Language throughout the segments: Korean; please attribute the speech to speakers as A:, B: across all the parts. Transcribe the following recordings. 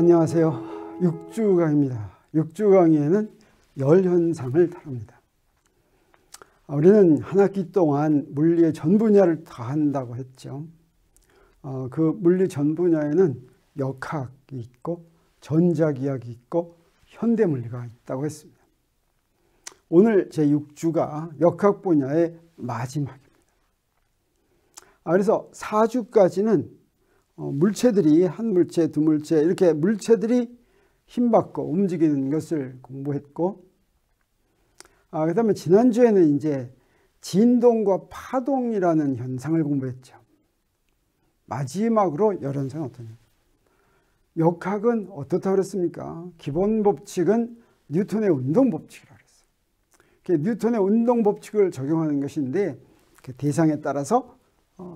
A: 안녕하세요. 6주 강의입니다. 6주 강의에는 열 현상을 다룹니다. 우리는 한 학기 동안 물리의 전 분야를 다 한다고 했죠. 그 물리 전 분야에는 역학이 있고 전자기학이 있고 현대물리가 있다고 했습니다. 오늘 제6주가 역학 분야의 마지막입니다. 그래서 4주까지는 물체들이 한 물체, 두 물체 이렇게 물체들이 힘받고 움직이는 것을 공부했고, 그 다음에 지난주에는 이제 진동과 파동이라는 현상을 공부했죠. 마지막으로 열현상은 어떠냐? 역학은 어떻다고 그랬습니까? 기본 법칙은 뉴턴의 운동 법칙이라고 그랬어요. 뉴턴의 운동 법칙을 적용하는 것인데 대상에 따라서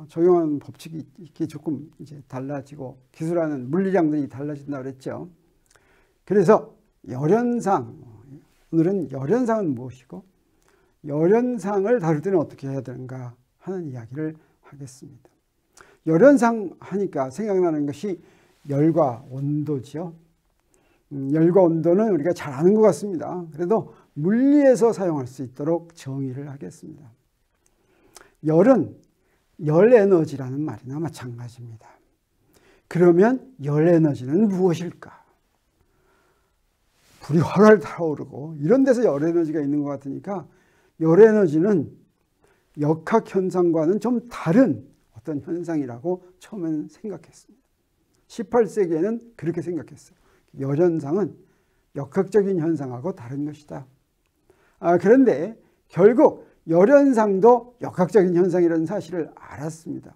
A: 적용하는 법칙이 이렇게 조금 이제 달라지고 기술하는 물리량들이 달라진다고 그랬죠. 그래서 열현상, 오늘은 열현상은 무엇이고 열현상을 다룰 때는 어떻게 해야 되는가 하는 이야기를 하겠습니다. 열현상 하니까 생각나는 것이 열과 온도죠. 열과 온도는 우리가 잘 아는 것 같습니다. 그래도 물리에서 사용할 수 있도록 정의를 하겠습니다. 열은 열 에너지라는 말이나 마찬가지입니다. 그러면 열 에너지는 무엇일까? 불이 활활 타오르고 이런 데서 열 에너지가 있는 것 같으니까 열 에너지는 역학 현상과는 좀 다른 어떤 현상이라고 처음에는 생각했습니다. 18세기에는 그렇게 생각했어요. 열 현상은 역학적인 현상하고 다른 것이다. 그런데 결국 열 현상도 역학적인 현상이라는 사실을 알았습니다.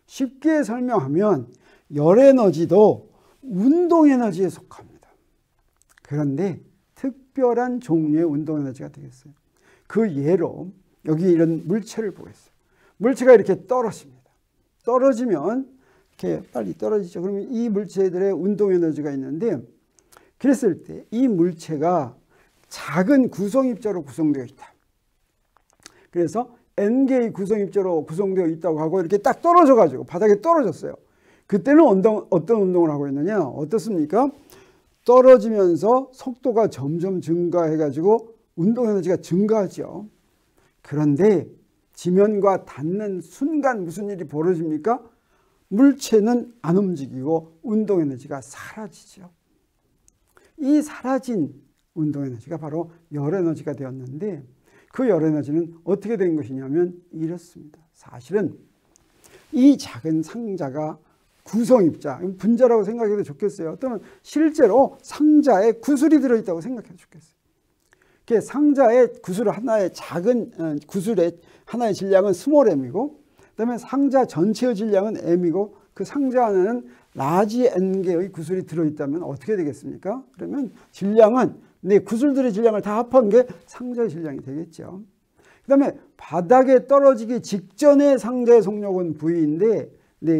A: 쉽게 설명하면 열 에너지도 운동 에너지에 속합니다. 그런데 특별한 종류의 운동 에너지가 되겠어요. 그 예로 여기 이런 물체를 보겠어요. 물체가 이렇게 떨어집니다. 떨어지면 이렇게 빨리 떨어지죠. 그러면 이 물체들의 운동 에너지가 있는데, 그랬을 때 이 물체가 작은 구성입자로 구성되어 있다. 그래서 N개의 구성입자로 구성되어 있다고 하고 이렇게 딱 떨어져 가지고 바닥에 떨어졌어요. 그때는 어떤 운동을 하고 있느냐? 어떻습니까? 떨어지면서 속도가 점점 증가해 가지고 운동 에너지가 증가하죠. 그런데 지면과 닿는 순간 무슨 일이 벌어집니까? 물체는 안 움직이고 운동 에너지가 사라지죠. 이 사라진 운동 에너지가 바로 열 에너지가 되었는데, 그 열 에너지는 어떻게 된 것이냐면 이렇습니다. 사실은 이 작은 상자가 구성입자, 분자라고 생각해도 좋겠어요. 또는 실제로 상자에 구슬이 들어있다고 생각해도 좋겠어요. 상자의 구슬 하나의 작은 구슬의 하나의 질량은 스몰 m이고, 그다음에 상자 전체의 질량은 m이고, 그 상자 안에는 라지 n개의 구슬이 들어있다면 어떻게 되겠습니까? 그러면 질량은 구슬들의 질량을 다 합한 게 상자의 질량이 되겠죠. 그 다음에 바닥에 떨어지기 직전에 상자의 속력은 V인데,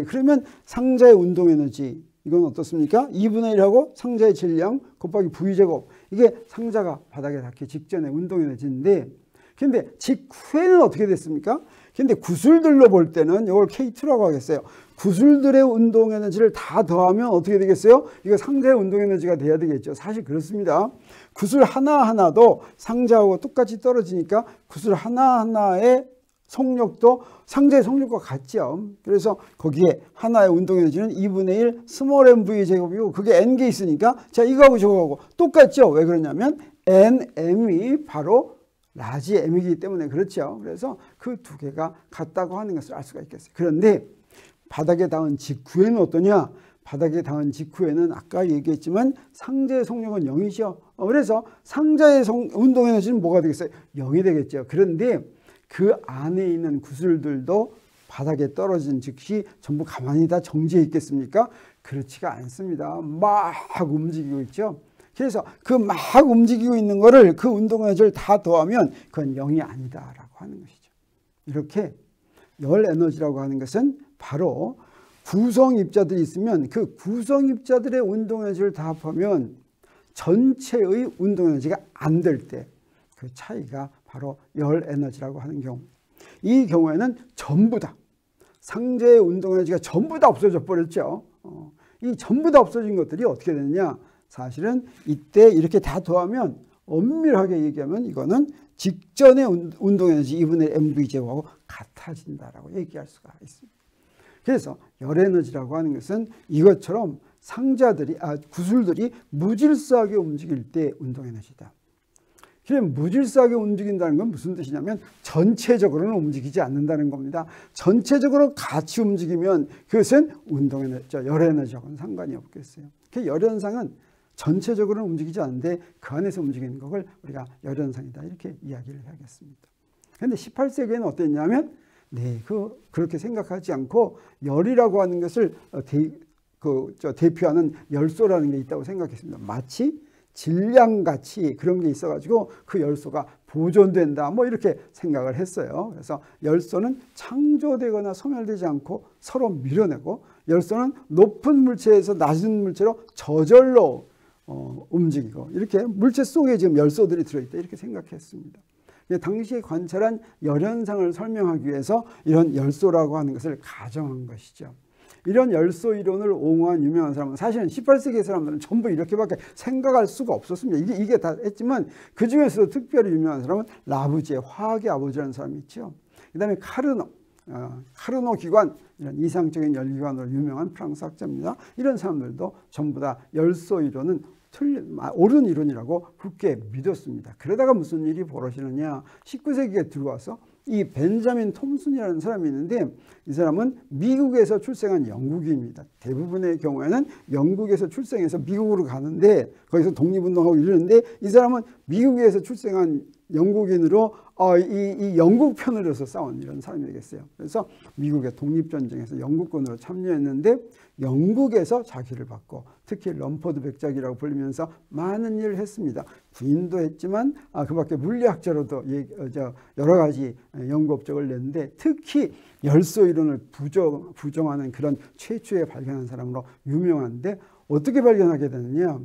A: 그러면 상자의 운동 에너지, 이건 어떻습니까? 2분의 1하고 상자의 질량 곱하기 V제곱. 이게 상자가 바닥에 닿기 직전의 운동 에너지인데, 근데 직후에는 어떻게 됐습니까? 근데 구슬들로 볼 때는 이걸 K2라고 하겠어요. 구슬들의 운동 에너지를 다 더하면 어떻게 되겠어요? 이거 상자의 운동 에너지가 돼야 되겠죠. 사실 그렇습니다. 구슬 하나하나도 상자하고 똑같이 떨어지니까 구슬 하나하나의 속력도 상자의 속력과 같죠. 그래서 거기에 하나의 운동 에너지는 2분의 1 스몰 mv 제곱이고, 그게 n개 있으니까 자, 이거하고 저거하고 똑같죠. 왜 그러냐면 nm이 바로 라지 m이기 때문에 그렇죠. 그래서 그 두 개가 같다고 하는 것을 알 수가 있겠어요. 그런데 바닥에 닿은 직후에는 어떠냐? 바닥에 닿은 직후에는 아까 얘기했지만 상자의 속력은 0이죠. 그래서 상자의 운동 에너지는 뭐가 되겠어요? 0이 되겠죠. 그런데 그 안에 있는 구슬들도 바닥에 떨어진 즉시 전부 가만히 다 정지해 있겠습니까? 그렇지가 않습니다. 막 움직이고 있죠. 그래서 그 막 움직이고 있는 거를, 그 운동 에너지를 다 더하면 그건 0이 아니다라고 하는 것이죠. 이렇게 열 에너지라고 하는 것은 바로 구성입자들이 있으면 그 구성입자들의 운동 에너지를 다 합하면 전체의 운동 에너지가 안 될 때 그 차이가 바로 열 에너지라고 하는 경우. 이 경우에는 전부 다 상자의 운동 에너지가 전부 다 없어져 버렸죠. 이 전부 다 없어진 것들이 어떻게 되느냐? 사실은 이때 이렇게 다 더하면 엄밀하게 얘기하면 이거는 직전의 운동에너지 2분의 mv 제곱하고 같아진다라고 얘기할 수가 있습니다. 그래서 열에너지라고 하는 것은 이것처럼 구술들이 무질서하게 움직일 때 운동에너지다. 그럼 무질서하게 움직인다는 건 무슨 뜻이냐면 전체적으로는 움직이지 않는다는 겁니다. 전체적으로 같이 움직이면 그것은 열에너지하고는 상관이 없겠어요. 그 열현상은 전체적으로는 움직이지 않는데 그 안에서 움직이는 것을 우리가 열현상이다 이렇게 이야기를 하겠습니다. 그런데 18세기에는 어땠냐면 그렇게 생각하지 않고 열이라고 하는 것을 대표하는 열소라는 게 있다고 생각했습니다. 마치 질량같이 그런 게 있어가지고 그 열소가 보존된다 뭐 이렇게 생각을 했어요. 그래서 열소는 창조되거나 소멸되지 않고 서로 밀어내고, 열소는 높은 물체에서 낮은 물체로 저절로 움직이고, 이렇게 물체 속에 지금 열소들이 들어있다 이렇게 생각했습니다. 당시에 관찰한 열현상을 설명하기 위해서 이런 열소라고 하는 것을 가정한 것이죠. 이런 열소 이론을 옹호한 유명한 사람은 사실은 18세기 사람들은 전부 이렇게밖에 생각할 수가 없었습니다. 이게 다 했지만 그 중에서도 특별히 유명한 사람은 라부지에, 화학의 아버지라는 사람이 있죠. 그 다음에 카르노 기관, 이런 이상적인 열기관으로 유명한 프랑스 학자입니다. 이런 사람들도 전부 다 열소 이론은 옳은 이론이라고 굳게 믿었습니다. 그러다가 무슨 일이 벌어지느냐, 19세기에 들어와서 이 벤자민 톰슨이라는 사람이 있는데, 이 사람은 미국에서 출생한 영국인입니다. 대부분의 경우에는 영국에서 출생해서 미국으로 가는데 거기서 독립운동하고 이러는데, 이 사람은 미국에서 출생한 영국인으로 이 영국 편으로 서 싸운 이런 사람이 되겠어요. 그래서 미국의 독립전쟁에서 영국군으로 참여했는데 영국에서 자기를 받고, 특히 럼포드 백작이라고 불리면서 많은 일을 했습니다. 부인도 했지만 그 밖에 물리학자로도 여러 가지 연구 업적을 냈는데, 특히 열소 이론을 부정하는 그런 최초에 발견한 사람으로 유명한데, 어떻게 발견하게 되느냐,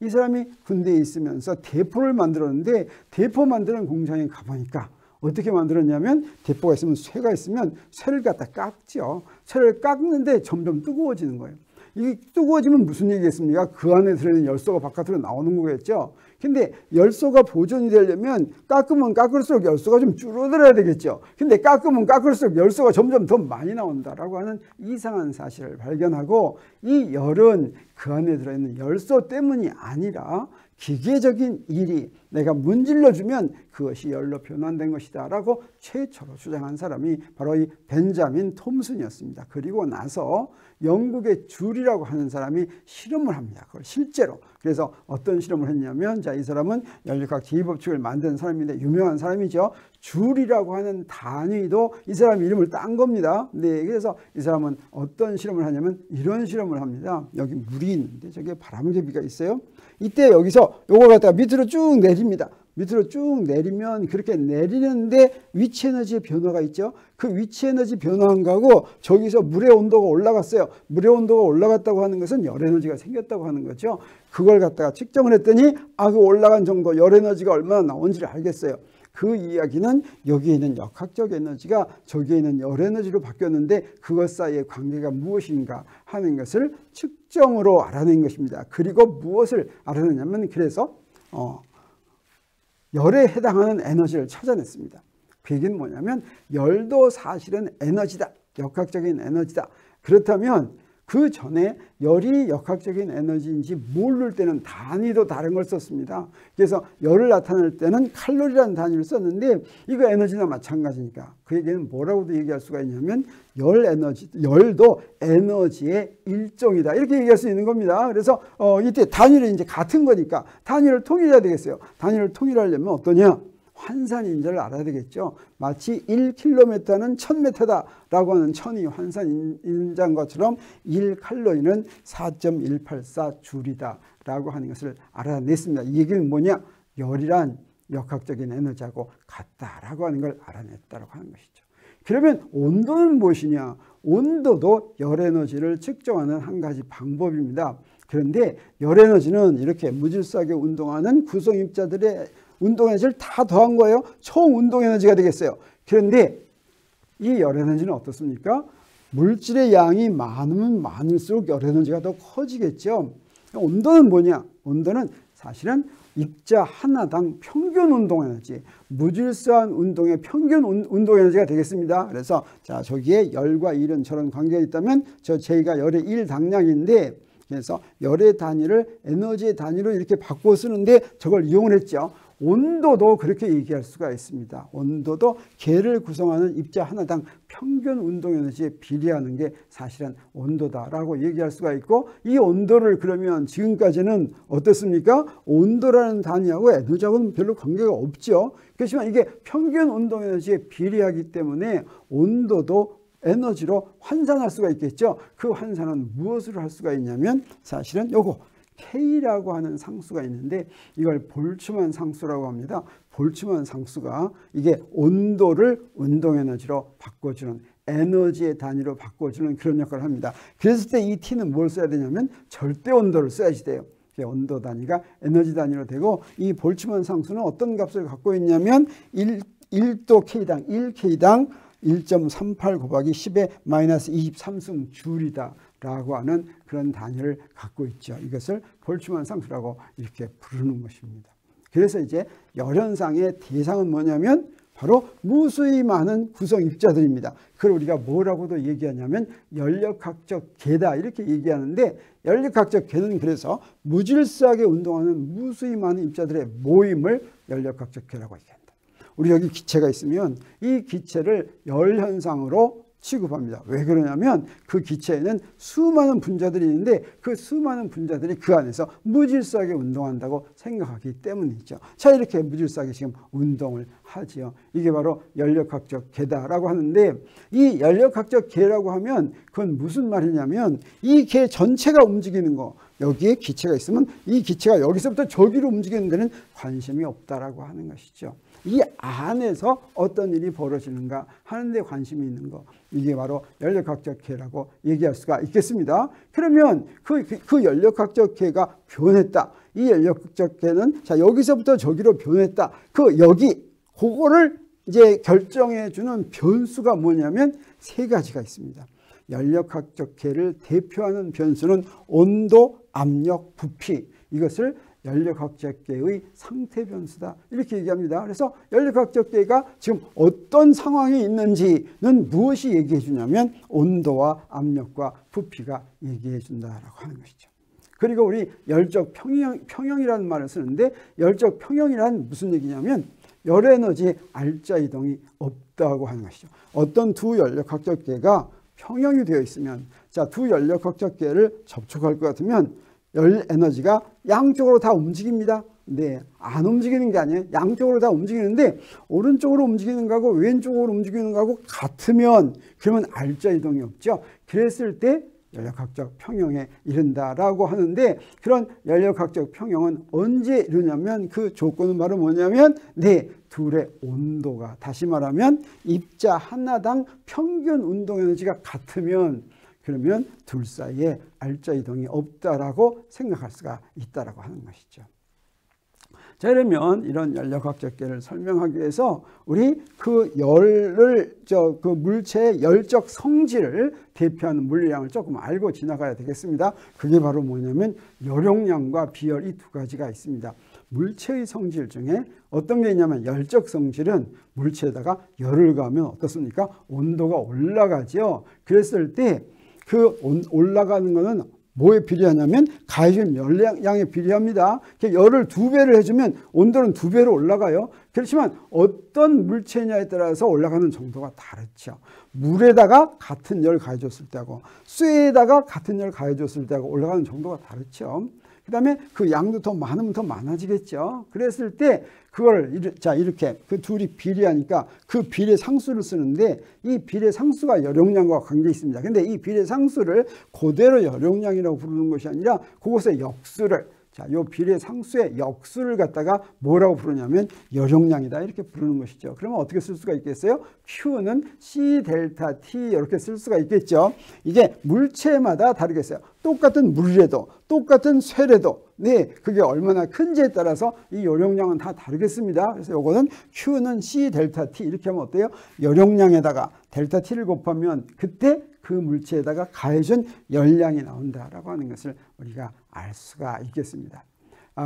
A: 이 사람이 군대에 있으면서 대포를 만들었는데, 대포 만드는 공장에 가보니까 어떻게 만들었냐면, 대포가 있으면 쇠가 있으면 쇠를 갖다 깎죠. 쇠를 깎는데 점점 뜨거워지는 거예요. 이게 뜨거워지면 무슨 얘기겠습니까? 그 안에 들어있는 열소가 바깥으로 나오는 거겠죠. 근데 열소가 보존이 되려면 깎으면 깎을수록 열소가 좀 줄어들어야 되겠죠. 근데 깎으면 깎을수록 열소가 점점 더 많이 나온다라고 하는 이상한 사실을 발견하고, 이 열은 그 안에 들어있는 열소 때문이 아니라 기계적인 일이 내가 문질러주면 그것이 열로 변환된 것이다 라고 최초로 주장한 사람이 바로 이 벤자민 톰슨이었습니다. 그리고 나서 영국의 줄이라고 하는 사람이 실험을 합니다. 그걸 실제로. 그래서 어떤 실험을 했냐면, 이 사람은 연력학 제2법칙을 만든 사람인데 유명한 사람이죠. 줄이라고 하는 단위도 이 사람 이름을 딴 겁니다. 네, 그래서 이 사람은 어떤 실험을 하냐면 이런 실험을 합니다. 여기 물이 있는데 저기에 바람개비가 있어요. 이때 여기서 요걸 갖다가 밑으로 쭉 내립니다. 밑으로 쭉 내리면, 그렇게 내리는데 위치 에너지의 변화가 있죠. 그 위치 에너지 변화한 거하고 저기서 물의 온도가 올라갔어요. 물의 온도가 올라갔다고 하는 것은 열 에너지가 생겼다고 하는 거죠. 그걸 갖다가 측정을 했더니 그 올라간 정도 열 에너지가 얼마나 나온지를 알겠어요. 그 이야기는 여기에 있는 역학적 에너지가 저기에 있는 열 에너지로 바뀌었는데 그것 사이의 관계가 무엇인가 하는 것을 측정으로 알아낸 것입니다. 그리고 무엇을 알아내냐면, 그래서 열에 해당하는 에너지를 찾아냈습니다. 그 얘기는 뭐냐면, 열도 사실은 에너지다. 역학적인 에너지다. 그렇다면 그 전에 열이 역학적인 에너지인지 모를 때는 단위도 다른 걸 썼습니다. 그래서 열을 나타낼 때는 칼로리라는 단위를 썼는데, 이거 에너지나 마찬가지니까 그 얘기는 뭐라고도 얘기할 수가 있냐면, 열도 에너지의 일종이다 이렇게 얘기할 수 있는 겁니다. 그래서 이때 단위를 이제 같은 거니까 단위를 통일해야 되겠어요. 단위를 통일하려면 어떠냐? 환산인자를 알아야 되겠죠. 마치 1km는 1000m다라고 하는 천이 환산인자인 것처럼 1칼로리는 4.184 줄이다라고 하는 것을 알아냈습니다. 이 얘기는 뭐냐? 열이란 역학적인 에너지하고 같다라고 하는 걸 알아냈다라고 하는 것이죠. 그러면 온도는 무엇이냐? 온도도 열 에너지를 측정하는 한 가지 방법입니다. 그런데 열 에너지는 이렇게 무질서하게 운동하는 구성입자들의 운동 에너지를 다 더한 거예요. 총 운동 에너지가 되겠어요. 그런데 이 열 에너지는 어떻습니까? 물질의 양이 많으면 많을수록 열 에너지가 더 커지겠죠. 온도는 뭐냐? 온도는 사실은 입자 하나당 평균 운동 에너지, 무질서한 운동의 평균 운동 에너지가 되겠습니다. 그래서 자, 저기에 열과 일은 저런 관계가 있다면 J가 열의 1 당량인데, 그래서 열의 단위를 에너지의 단위로 이렇게 바꿔 쓰는데 저걸 이용을 했죠. 온도도 그렇게 얘기할 수가 있습니다. 온도도 계를 구성하는 입자 하나당 평균 운동 에너지에 비례하는 게 사실은 온도다라고 얘기할 수가 있고, 이 온도를 그러면 지금까지는 어떻습니까? 온도라는 단위하고 에너지하고는 별로 관계가 없죠. 그렇지만 이게 평균 운동 에너지에 비례하기 때문에 온도도 에너지로 환산할 수가 있겠죠. 그 환산은 무엇으로 할 수가 있냐면 사실은 요거 K라고 하는 상수가 있는데 이걸 볼츠만 상수라고 합니다. 볼츠만 상수가 이게 온도를 운동 에너지로 바꿔주는, 에너지의 단위로 바꿔주는 그런 역할을 합니다. 그랬을 때 이 T는 뭘 써야 되냐면 절대 온도를 써야지 돼요. 온도 단위가 에너지 단위로 되고, 이 볼츠만 상수는 어떤 값을 갖고 있냐면 1도 K당 1K당 1.38 곱하기 10의 마이너스 23승 줄이다 라고 하는 그런 단위를 갖고 있죠. 이것을 볼츠만 상수라고 이렇게 부르는 것입니다. 그래서 이제 열현상의 대상은 뭐냐면 바로 무수히 많은 구성 입자들입니다. 그걸 우리가 뭐라고도 얘기하냐면 연력학적 계다 이렇게 얘기하는데, 연력학적 계는 그래서 무질서하게 운동하는 무수히 많은 입자들의 모임을 연력학적 계라고 얘기합니다. 우리 여기 기체가 있으면 이 기체를 열현상으로 취급합니다. 왜 그러냐면 그 기체에는 수많은 분자들이 있는데 그 수많은 분자들이 그 안에서 무질서하게 운동한다고 생각하기 때문이죠. 자, 이렇게 무질서하게 지금 운동을 하지요. 이게 바로 연력학적 계다라고 하는데, 이 연력학적 계라고 하면 그건 무슨 말이냐면 이 계 전체가 움직이는 거, 여기에 기체가 있으면 이 기체가 여기서부터 저기로 움직이는 데는 관심이 없다라고 하는 것이죠. 이 안에서 어떤 일이 벌어지는가 하는 데 관심이 있는 거, 이게 바로 연력학적 계라고 얘기할 수가 있겠습니다. 그러면 그 연력학적 계가 변했다. 이 연력학적 계는 자, 여기서부터 저기로 변했다. 그거를 이제 결정해 주는 변수가 뭐냐면 세 가지가 있습니다. 연력학적 계를 대표하는 변수는 온도, 압력, 부피, 이것을 연력학적 계의 상태 변수다 이렇게 얘기합니다. 그래서 연력학적 계가 지금 어떤 상황에 있는지는 무엇이 얘기해 주냐면 온도와 압력과 부피가 얘기해 준다라고 하는 것이죠. 그리고 우리 열적 평형이라는 말을 쓰는데, 열적 평형이란 무슨 얘기냐면 열 에너지의 알짜 이동이 없다고 하는 것이죠. 어떤 두 연력학적 계가 평형이 되어 있으면, 자, 두 연력학적 계를 접촉할 것 같으면 열 에너지가 양쪽으로 다 움직입니다. 네, 안 움직이는 게 아니에요. 양쪽으로 다 움직이는데 오른쪽으로 움직이는 거하고 왼쪽으로 움직이는 거하고 같으면 그러면 알짜 이동이 없죠. 그랬을 때 연력학적 평형에 이른다라고 하는데, 그런 연력학적 평형은 언제 이르냐면 그 조건은 바로 뭐냐면 네, 둘의 온도가, 다시 말하면 입자 하나당 평균 운동 에너지가 같으면 그러면 둘 사이에 알짜 이동이 없다라고 생각할 수가 있다라고 하는 것이죠. 자, 그러면 이런 연력학적 계를 설명하기 위해서 우리 그 열을 그 물체의 열적 성질을 대표하는 물리량을 조금 알고 지나가야 되겠습니다. 그게 바로 뭐냐면 열용량과 비열, 이 두 가지가 있습니다. 물체의 성질 중에 어떤 게 있냐면 열적 성질은 물체에다가 열을 가하면 어떻습니까? 온도가 올라가죠. 그랬을 때 그 올라가는 거는 뭐에 비례하냐면 가해준 열량에 비례합니다. 열을 2배를 해주면 온도는 2배로 올라가요. 그렇지만 어떤 물체냐에 따라서 올라가는 정도가 다르죠. 물에다가 같은 열 가해줬을 때하고 쇠에다가 같은 열 가해줬을 때하고 올라가는 정도가 다르죠. 그 다음에 그 양도 더 많으면 더 많아지겠죠. 그랬을 때 그걸 자, 이렇게 그 둘이 비례하니까 그 비례 상수를 쓰는데, 이 비례 상수가 열용량과 관계 있습니다. 근데 이 비례 상수를 그대로 열용량이라고 부르는 것이 아니라 그것의 역수를, 자, 요 비례 상수의 역수를 갖다가 뭐라고 부르냐면 열용량이다 이렇게 부르는 것이죠. 그러면 어떻게 쓸 수가 있겠어요? Q는 C 델타 T 이렇게 쓸 수가 있겠죠. 이게 물체마다 다르겠어요. 똑같은 물이라도 똑같은 쇠라도 네, 그게 얼마나 큰지에 따라서 이 열용량은 다 다르겠습니다. 그래서 요거는 Q는 C 델타 T 이렇게 하면 어때요? 열용량에다가 델타 T를 곱하면 그때 그 물체에다가 가해준 열량이 나온다라고 하는 것을 우리가 알 수가 있겠습니다.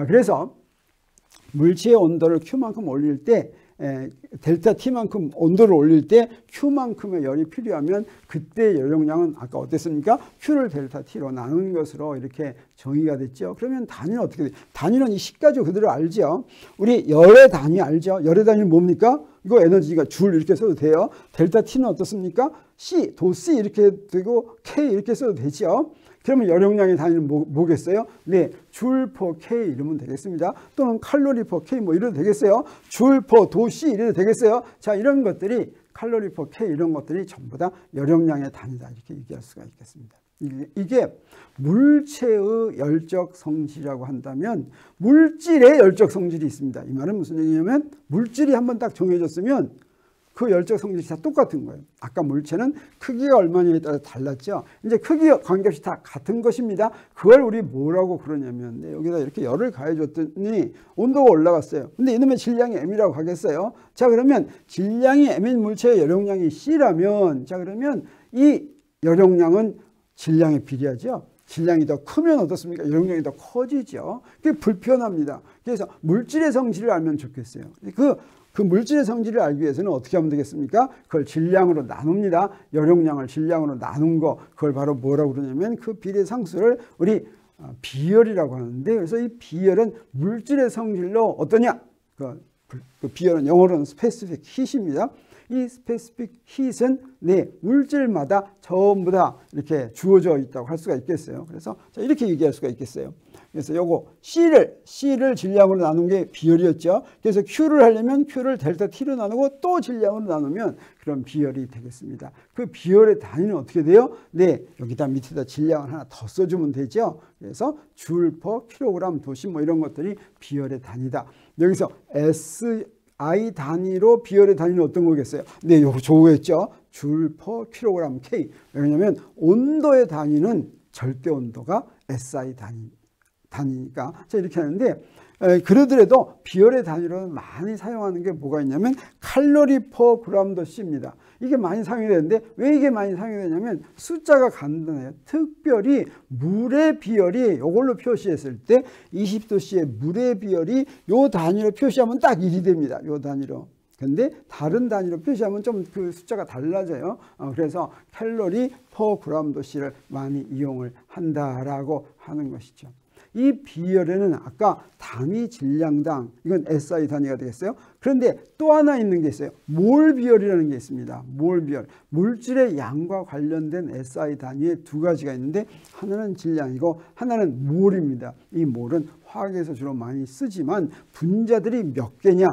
A: 그래서 물체의 온도를 Q만큼 올릴 때 델타 T만큼 온도를 올릴 때 Q만큼의 열이 필요하면 그때 열용량은 아까 어땠습니까? Q를 델타 T로 나눈 것으로 이렇게 정의가 됐죠. 그러면 단위는 어떻게 돼요? 단위는 이 식까지 그대로 알죠. 우리 열의 단위 알죠? 열의 단위는 뭡니까? 이거 에너지가 줄 이렇게 써도 돼요. 델타 T는 어떻습니까? C, 도C 이렇게 되고 K 이렇게 써도 되죠. 그러면 열용량의 단위는 뭐겠어요? 네, 줄 퍼 K 이러면 되겠습니다. 또는 칼로리 퍼 K 뭐 이래도 되겠어요. 줄 퍼 도C 이래도 되겠어요. 자, 이런 것들이 칼로리 퍼 K 이런 것들이 전부 다 열용량의 단위다 이렇게 얘기할 수가 있겠습니다. 이게 물체의 열적 성질이라고 한다면 물질의 열적 성질이 있습니다. 이 말은 무슨 얘기냐면 물질이 한번 딱 정해졌으면 그 열적 성질이 다 똑같은 거예요. 아까 물체는 크기가 얼마냐에 따라 달랐죠. 이제 크기와 관계없이 다 같은 것입니다. 그걸 우리 뭐라고 그러냐면 여기다 이렇게 열을 가해줬더니 온도가 올라갔어요. 근데 이놈의 질량이 M이라고 하겠어요. 자, 그러면 질량이 M인 물체의 열용량이 C라면 자, 그러면 이 열용량은 질량에 비례하죠. 질량이 더 크면 어떻습니까? 열용량이 더 커지죠. 그게 불편합니다. 그래서 물질의 성질을 알면 좋겠어요. 그 물질의 성질을 알기 위해서는 어떻게 하면 되겠습니까? 그걸 질량으로 나눕니다. 열용량을 질량으로 나눈 거, 그걸 바로 뭐라고 그러냐면 그 비례 상수를 우리 비열이라고 하는데, 그래서 이 비열은 물질의 성질로 어떠냐? 그 비열은 영어로는 specific heat입니다. 이 스페시픽 히트는 물질마다 전부 다 이렇게 주어져 있다고 할 수가 있겠어요. 그래서 이렇게 얘기할 수가 있겠어요. 그래서 요거 C를 질량으로 나눈 게 비열이었죠. 그래서 Q를 하려면 Q를 델타 T로 나누고 또 질량으로 나누면 그런 비열이 되겠습니다. 그 비열의 단위는 어떻게 돼요? 네, 여기다 밑에다 질량을 하나 더 써주면 되죠. 그래서 줄 퍼 킬로그램 도시 뭐 이런 것들이 비열의 단위다. 여기서 SI 단위로 비열의 단위는 어떤 거겠어요? 네, 요거 저거였죠. 줄 퍼 킬로그램 K. 왜냐하면 온도의 단위는 절대 온도가 SI 단위니까. 자, 이렇게 하는데 그러더라도 비열의 단위로 많이 사용하는 게 뭐가 있냐면 칼로리 퍼 그램 더 C입니다. 이게 많이 사용이 되는데 왜 이게 많이 사용이 되냐면 숫자가 간단해요. 특별히 물의 비열이 이걸로 표시했을 때 20도씨의 물의 비열이 요 단위로 표시하면 딱 1이 됩니다. 요 단위로. 근데 다른 단위로 표시하면 좀 그 숫자가 달라져요. 그래서 칼로리 퍼 그램 더 C를 많이 이용을 한다라고 하는 것이죠. 이 비열에는 아까 단위 질량당 이건 SI 단위가 되겠어요. 그런데 또 하나 있는 게 있어요. 몰 비열이라는 게 있습니다. 몰 비열. 물질의 양과 관련된 SI 단위에 두 가지가 있는데 하나는 질량이고 하나는 몰입니다. 이 몰은 화학에서 주로 많이 쓰지만 분자들이 몇 개냐,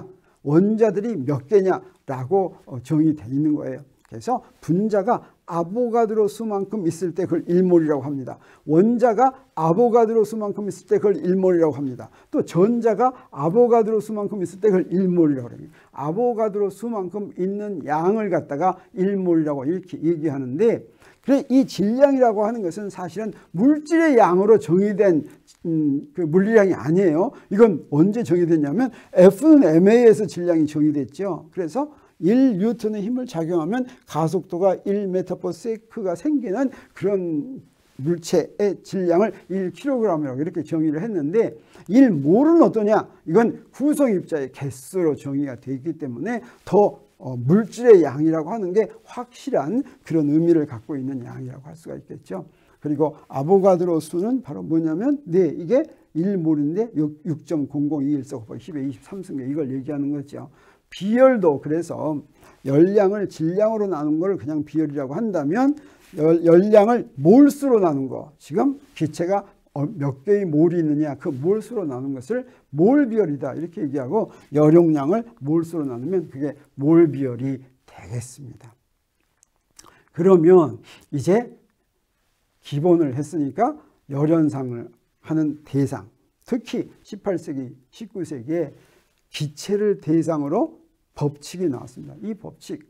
A: 원자들이 몇 개냐라고 정의되어 있는 거예요. 그래서 분자가 아보가드로 수만큼 있을 때 그걸 1몰이라고 합니다. 원자가 아보가드로 수만큼 있을 때 그걸 1몰이라고 합니다. 또 전자가 아보가드로 수만큼 있을 때 그걸 1몰이라고 합니다. 아보가드로 수만큼 있는 양을 갖다가 1몰이라고 이렇게 얘기하는데, 그래 이 질량이라고 하는 것은 사실은 물질의 양으로 정의된 그 물리량이 아니에요. 이건 언제 정의됐냐면 F는 MA에서 질량이 정의됐죠. 그래서 1뉴턴의 힘을 작용하면 가속도가 1m/s가 생기는 그런 물체의 질량을 1kg이라고 이렇게 정의를 했는데 1몰은 어떠냐? 이건 구성입자의 개수로 정의가 되어 있기 때문에 더 물질의 양이라고 하는 게 확실한 그런 의미를 갖고 있는 양이라고 할 수가 있겠죠. 그리고 아보가드로 수는 바로 뭐냐면 이게 1몰인데 6.0021 곱하기 10의 23승 이걸 얘기하는 거죠. 비열도 그래서 열량을 질량으로 나눈 걸 그냥 비열이라고 한다면 열량을 몰수로 나눈 거, 지금 기체가 몇 개의 몰이 있느냐 그 몰수로 나눈 것을 몰비열이다 이렇게 얘기하고 열용량을 몰수로 나누면 그게 몰비열이 되겠습니다. 그러면 이제 기본을 했으니까 열현상을 하는 대상, 특히 18세기, 19세기에 기체를 대상으로 법칙이 나왔습니다. 이 법칙,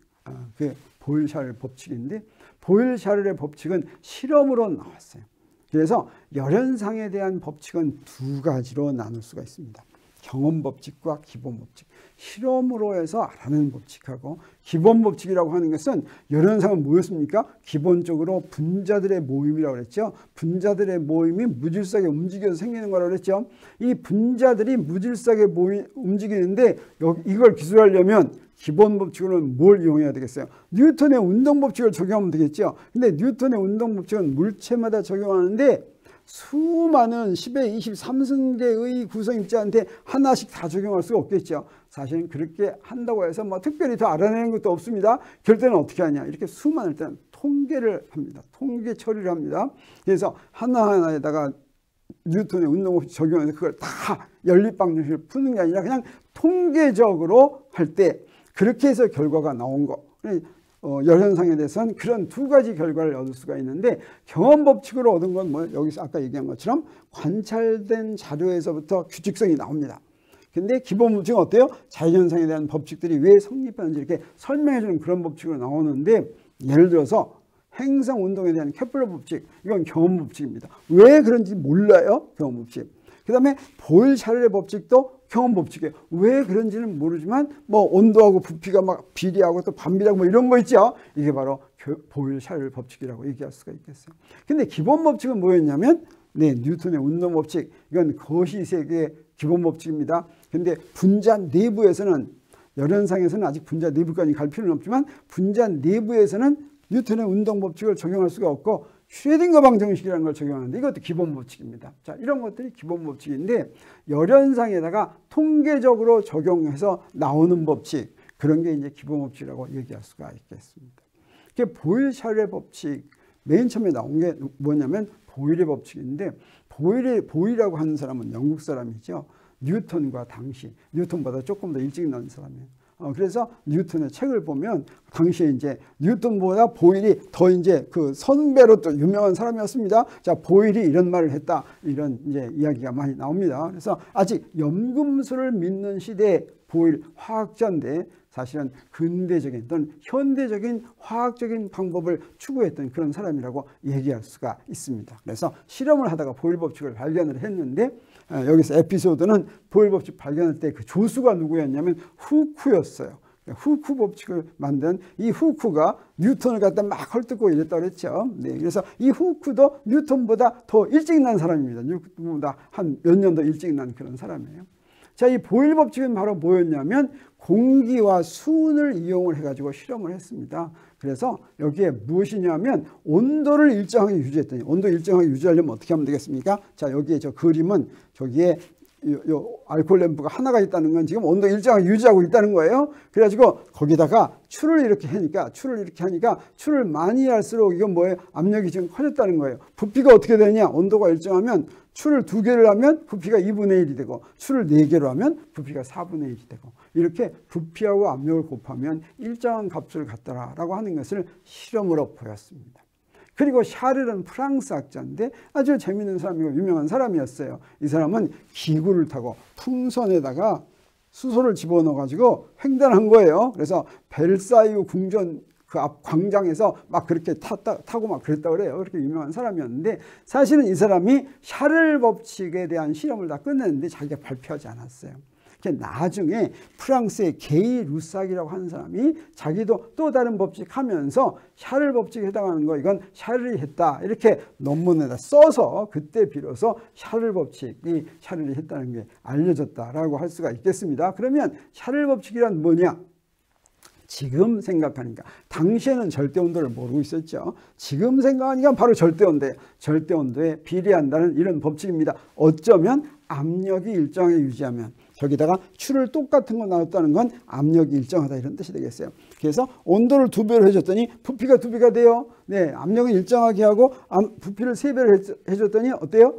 A: 그 보일샤를 법칙인데 보일샤르의 법칙은 실험으로 나왔어요. 그래서 열현상에 대한 법칙은 두 가지로 나눌 수가 있습니다. 경험 법칙과 기본 법칙, 실험으로 해서 알아내는 법칙하고 기본 법칙이라고 하는 것은 열현상은 뭐였습니까? 기본적으로 분자들의 모임이라고 그랬죠. 분자들의 모임이 무질서하게 움직여서 생기는 거라고 그랬죠. 이 분자들이 무질서하게 움직이는데 이걸 기술하려면 기본 법칙으로는 뭘 이용해야 되겠어요? 뉴턴의 운동 법칙을 적용하면 되겠죠. 근데 뉴턴의 운동 법칙은 물체마다 적용하는데 수많은 10의 23승계의 구성입자한테 하나씩 다 적용할 수가 없겠죠. 사실은 그렇게 한다고 해서 뭐 특별히 더 알아내는 것도 없습니다. 결국에는 어떻게 하냐. 이렇게 수많을 때는 통계를 합니다. 통계 처리를 합니다. 그래서 하나하나에다가 뉴턴의 운동법칙 적용해서 그걸 다 연립방정식을 푸는 게 아니라 그냥 통계적으로 할 때 그렇게 해서 결과가 나온 거. 열현상에 대해서는 그런 두 가지 결과를 얻을 수가 있는데 경험 법칙으로 얻은 건 뭐 여기서 아까 얘기한 것처럼 관찰된 자료에서부터 규칙성이 나옵니다. 근데 기본 법칙은 어때요? 자연현상에 대한 법칙들이 왜 성립하는지 이렇게 설명해 주는 그런 법칙으로 나오는데 예를 들어서 행성 운동에 대한 케플러 법칙, 이건 경험 법칙입니다. 왜 그런지 몰라요? 경험 법칙. 그 다음에 보일-샤를의 법칙도 경험 법칙이에요. 왜 그런지는 모르지만 뭐 온도하고 부피가 막 비례하고 또 반비례하고 뭐 이런 거 있죠. 이게 바로 보일-샤를 법칙이라고 얘기할 수가 있겠어요. 근데 기본 법칙은 뭐였냐면 뉴턴의 운동 법칙, 이건 거시세계의 기본 법칙입니다. 근데 분자 내부에서는 열현상에서는 아직 분자 내부까지 갈 필요는 없지만 분자 내부에서는 뉴턴의 운동 법칙을 적용할 수가 없고 슈레딩거 방정식이라는 걸 적용하는데 이것도 기본 법칙입니다. 자, 이런 것들이 기본 법칙인데 열현상에다가 통계적으로 적용해서 나오는 법칙, 그런 게 이제 기본 법칙이라고 얘기할 수가 있겠습니다. 보일-샤를의 법칙, 맨 처음에 나온 게 뭐냐면 보일의 법칙인데 보일이라고 하는 사람은 영국 사람이죠. 뉴턴과 당시, 뉴턴보다 조금 더 일찍 나온 사람이에요. 그래서 뉴턴의 책을 보면 당시에 이제 뉴턴보다 보일이 더 이제 그 선배로 또 유명한 사람이었습니다. 자, 보일이 이런 말을 했다. 이런 이제 이야기가 많이 나옵니다. 그래서 아직 염금술을 믿는 시대의 보일 화학자인데 사실은 근대적인 또는 현대적인 화학적인 방법을 추구했던 그런 사람이라고 얘기할 수가 있습니다. 그래서 실험을 하다가 보일 법칙을 발견을 했는데 여기서 에피소드는 보일 법칙 발견할 때 그 조수가 누구였냐면 후크였어요. 후크 법칙을 만든 이 후크가 뉴턴을 갖다 막 헐뜯고 이랬다고 그랬죠. 네, 그래서 이 후크도 뉴턴보다 더 일찍 난 사람입니다. 뉴턴보다 한 몇 년 더 일찍 난 그런 사람이에요. 자, 이 보일 법칙은 바로 뭐였냐면 공기와 수은을 이용을 해가지고 실험을 했습니다. 그래서 여기에 무엇이냐면 온도를 일정하게 유지했더니, 온도 일정하게 유지하려면 어떻게 하면 되겠습니까? 자, 여기에 저 그림은 저기에 요 알코올 램프가 하나가 있다는 건 지금 온도 일정하게 유지하고 있다는 거예요. 그래가지고 거기다가 추를 이렇게 하니까 추를 많이 할수록 이건 뭐예요? 압력이 지금 커졌다는 거예요. 부피가 어떻게 되냐? 온도가 일정하면 추를 2개를 하면 부피가 2분의 1이 되고 추를 4개로 하면 부피가 4분의 1이 되고 이렇게 부피하고 압력을 곱하면 일정한 값을 갖더라라고 하는 것을 실험으로 보였습니다. 그리고 샤를은 프랑스 학자인데 아주 재미있는 사람이고 유명한 사람이었어요. 이 사람은 기구를 타고 풍선에다가 수소를 집어넣어 가지고 횡단한 거예요. 그래서 벨사유 궁전 그 앞 광장에서 막 그렇게 타고 막 그랬다고 그래요. 그렇게 유명한 사람이었는데 사실은 이 사람이 샤를 법칙에 대한 실험을 다 끝냈는데 자기가 발표하지 않았어요. 나중에 프랑스의 게이 루삭이라고 하는 사람이 자기도 또 다른 법칙 하면서 샤를 법칙에 해당하는 거 이건 샤를이 했다 이렇게 논문에다 써서 그때 비로소 샤를 법칙이 샤를이 했다는 게 알려졌다라고 할 수가 있겠습니다. 그러면 샤를 법칙이란 뭐냐? 지금 생각하니까 당시에는 절대온도를 모르고 있었죠. 지금 생각하니까 바로 절대온도예요. 절대온도에 비례한다는 이런 법칙입니다. 어쩌면 압력이 일정하게 유지하면 저기다가 추를 똑같은 거 나눴다는 건 압력이 일정하다 이런 뜻이 되겠어요. 그래서 온도를 2배로 해줬더니 부피가 2배가 돼요. 네, 압력을 일정하게 하고 부피를 3배로 해줬더니 어때요?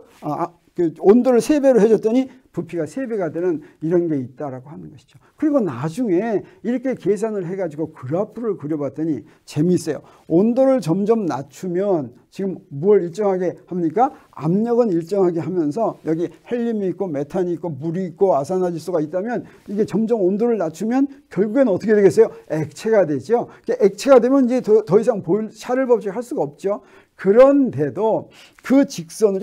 A: 그 온도를 3배로 해줬더니 부피가 3배가 되는 이런 게 있다라고 하는 것이죠. 그리고 나중에 이렇게 계산을 해가지고 그래프를 그려봤더니 재미있어요. 온도를 점점 낮추면 지금 뭘 일정하게 합니까? 압력은 일정하게 하면서 여기 헬륨이 있고 메탄이 있고 물이 있고 아산화질소가 있다면 이게 점점 온도를 낮추면 결국에는 어떻게 되겠어요? 액체가 되죠. 액체가 되면 이제 더 이상 샤를 법칙 할 수가 없죠. 그런데도 그 직선을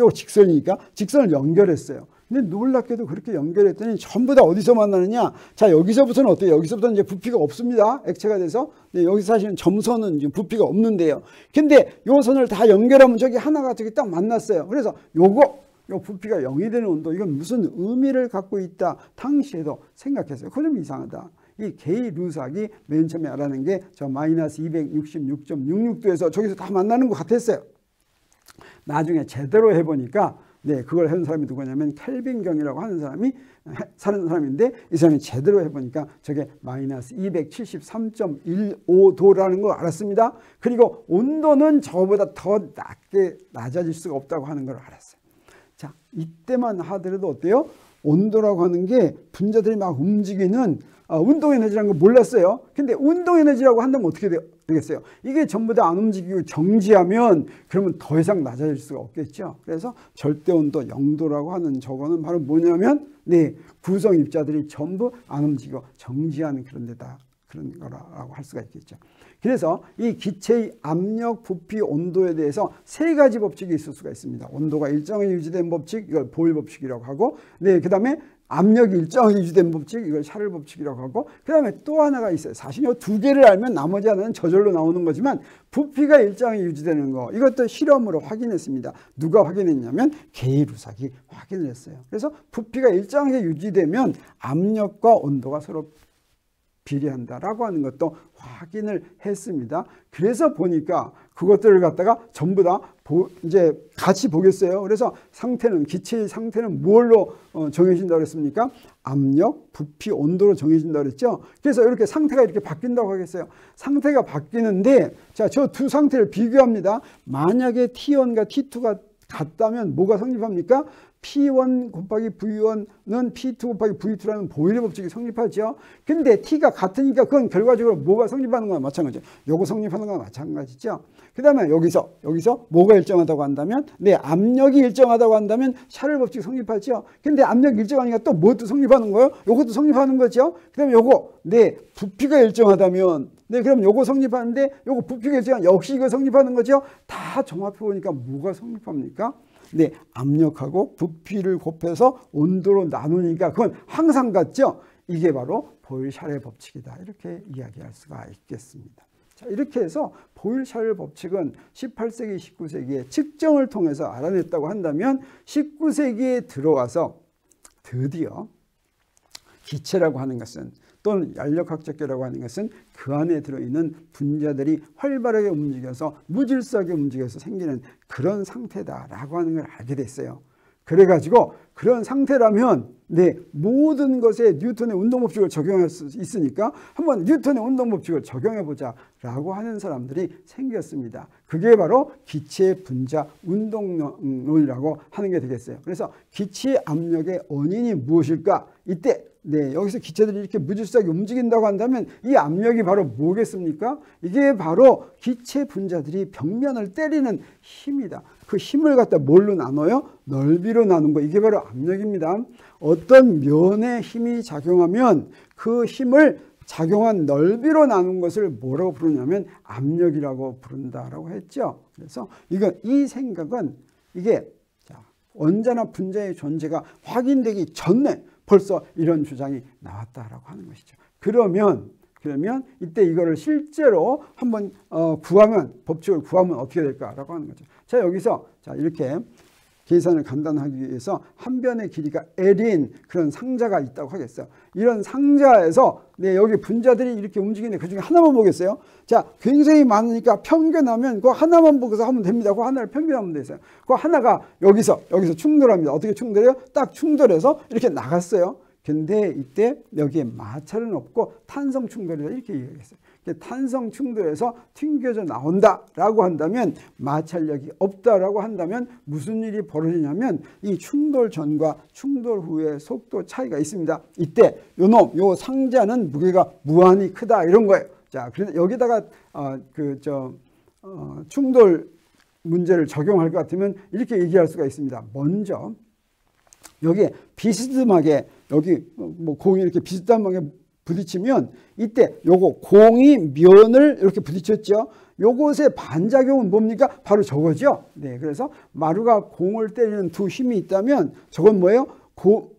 A: 연결했어요. 근데 놀랍게도 그렇게 연결했더니 전부 다 어디서 만나느냐? 자, 여기서부터는 어때요? 여기서부터는 이제 부피가 없습니다. 액체가 돼서. 네, 여기 사실은 점선은 지금 부피가 없는데요. 근데 요 선을 다 연결하면 저기 하나가 저기 딱 만났어요. 그래서 요 부피가 0이 되는 온도, 이건 무슨 의미를 갖고 있다. 당시에도 생각했어요. 그거 좀 이상하다. 이 게이-루삭이 맨 처음에 알아낸 게 저 마이너스 266.66도에서 저기서 다 만나는 것 같았어요. 나중에 제대로 해보니까 네, 그걸 해온 사람이 누구냐면 켈빈경이라고 하는 사람인데, 이 사람이 제대로 해보니까 저게 마이너스 273.15도라는 걸 알았습니다. 그리고 온도는 저보다 더 낮아질 수가 없다고 하는 걸 알았어요. 자, 이때만 하더라도 어때요? 온도라고 하는 게 분자들이 막 움직이는 운동에너지라는 걸 몰랐어요. 근데 운동에너지라고 한다면 어떻게 되겠어요? 이게 전부 다 안 움직이고 정지하면 그러면 더 이상 낮아질 수가 없겠죠. 그래서 절대온도 0도라고 하는 저거는 바로 뭐냐면 네, 구성 입자들이 전부 안 움직이고 정지하는 그런 거라고 할 수가 있겠죠. 그래서 이 기체의 압력, 부피, 온도에 대해서 세 가지 법칙이 있을 수가 있습니다. 온도가 일정하게 유지된 법칙, 이걸 보일 법칙이라고 하고, 네, 그 다음에 압력이 일정하게 유지된 법칙, 이걸 샤를 법칙이라고 하고, 그 다음에 또 하나가 있어요. 사실 이 두 개를 알면 나머지 하나는 저절로 나오는 거지만, 부피가 일정하게 유지되는 거, 이것도 실험으로 확인했습니다. 누가 확인했냐면 게이-루삭이 확인을 했어요. 그래서 부피가 일정하게 유지되면 압력과 온도가 서로 비례한다라고 하는 것도 확인을 했습니다. 그래서 보니까 그것들을 갖다가 전부 다 이제 같이 보겠어요. 그래서 기체의 상태는 뭘로 정해진다고 그랬습니까? 압력, 부피, 온도로 정해진다고 그랬죠. 그래서 이렇게 상태가 이렇게 바뀐다고 하겠어요. 상태가 바뀌는데, 자, 저 두 상태를 비교합니다. 만약에 T1과 T2가 같다면 뭐가 성립합니까? P1 곱하기 V1은 P2 곱하기 V2라는 보일의 법칙이 성립하죠. 근데 T가 같으니까 그건 결과적으로 뭐가 성립하는 거나 마찬가지죠. 요거 성립하는 거나 마찬가지죠. 그 다음에 여기서 뭐가 일정하다고 한다면, 네, 압력이 일정하다고 한다면 샤를 법칙이 성립하죠. 근데 압력이 일정하니까 또 뭐도 성립하는 거예요? 요것도 성립하는 거죠. 그 다음에 요거, 네, 부피가 일정하다면, 네, 그럼 요거 성립하는데 요거 부피가 일정하면 역시 이거 성립하는 거죠. 다 종합해 보니까 뭐가 성립합니까? 네, 압력하고 부피를 곱해서 온도로 나누니까 그건 항상 같죠. 이게 바로 보일-샤를 법칙이다. 이렇게 이야기할 수가 있겠습니다. 자, 이렇게 해서 보일-샤를 법칙은 18세기, 19세기에 측정을 통해서 알아냈다고 한다면 19세기에 들어와서 드디어 기체라고 하는 것은, 또는 연력학적계라고 하는 것은 그 안에 들어있는 분자들이 활발하게 움직여서 무질서하게 움직여서 생기는 그런 상태다라고 하는 걸 알게 됐어요. 그래가지고 그런 상태라면 네, 모든 것에 뉴턴의 운동법칙을 적용할 수 있으니까 한번 뉴턴의 운동법칙을 적용해보자 라고 하는 사람들이 생겼습니다. 그게 바로 기체 분자 운동론이라고 하는 게 되겠어요. 그래서 기체 압력의 원인이 무엇일까? 이때 네, 여기서 기체들이 이렇게 무질서하게 움직인다고 한다면 이 압력이 바로 뭐겠습니까? 이게 바로 기체 분자들이 벽면을 때리는 힘이다. 그 힘을 갖다 뭘로 나눠요? 넓이로 나눈 거. 이게 바로 압력입니다. 어떤 면에 힘이 작용하면 그 힘을 작용한 넓이로 나눈 것을 뭐라고 부르냐면 압력이라고 부른다라고 했죠. 그래서 이 생각은 이게 원자나 분자의 존재가 확인되기 전에 벌써 이런 주장이 나왔다라고 하는 것이죠. 그러면 이때 이거를 실제로 한번 법칙을 구하면 어떻게 될까라고 하는 거죠. 자, 여기서 이렇게 계산을 간단하기 위해서 한 변의 길이가 L인 그런 상자가 있다고 하겠어요. 이런 상자에서 네, 여기 분자들이 이렇게 움직이는데 그중에 하나만 보겠어요. 자, 굉장히 많으니까 평균하면 그거 하나만 보고서 하면 됩니다. 그거 하나를 평균하면 되세요. 그거 하나가 여기서 충돌합니다. 어떻게 충돌해요? 딱 충돌해서 이렇게 나갔어요. 근데 이때 여기에 마찰은 없고 탄성 충돌이다 이렇게 얘기했어요. 탄성 충돌에서 튕겨져 나온다라고 한다면 마찰력이 없다라고 한다면 무슨 일이 벌어지냐면 이 충돌 전과 충돌 후의 속도 차이가 있습니다. 이때 요 상자는 무게가 무한히 크다 이런 거예요. 자, 그래서 여기다가 충돌 문제를 적용할 것 같으면 이렇게 얘기할 수가 있습니다. 먼저 여기에 비스듬하게 공이 이렇게 비스듬하게 부딪히면 이때 요거 공이 면을 이렇게 부딪혔죠. 요것의 반작용은 뭡니까? 바로 저거죠. 네, 그래서 마루가 공을 때리는 두 힘이 있다면 저건 뭐예요? 그걸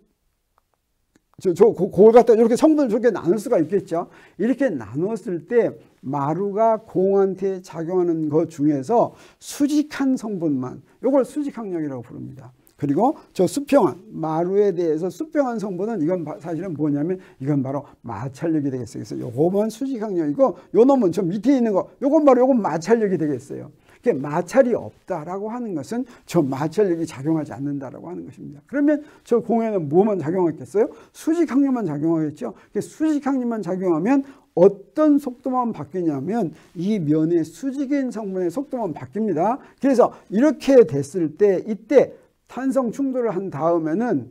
A: 갖다 이렇게 성분을 저렇게 나눌 수가 있겠죠. 이렇게 나눴을 때 마루가 공한테 작용하는 것 중에서 수직한 성분만, 이걸 수직항력이라고 부릅니다. 그리고 저 수평한, 마루에 대해서 수평한 성분은 이건 사실은 뭐냐면 이건 바로 마찰력이 되겠어요. 그래서 요거만 수직항력이고 요 놈은 저 밑에 있는 거, 요건 바로 요건 마찰력이 되겠어요. 마찰이 없다라고 하는 것은 저 마찰력이 작용하지 않는다라고 하는 것입니다. 그러면 저 공에는 뭐만 작용하겠어요? 수직항력만 작용하겠죠. 수직항력만 작용하면 어떤 속도만 바뀌냐면 이 면의 수직인 성분의 속도만 바뀝니다. 그래서 이렇게 됐을 때 이때 탄성 충돌을 한 다음에는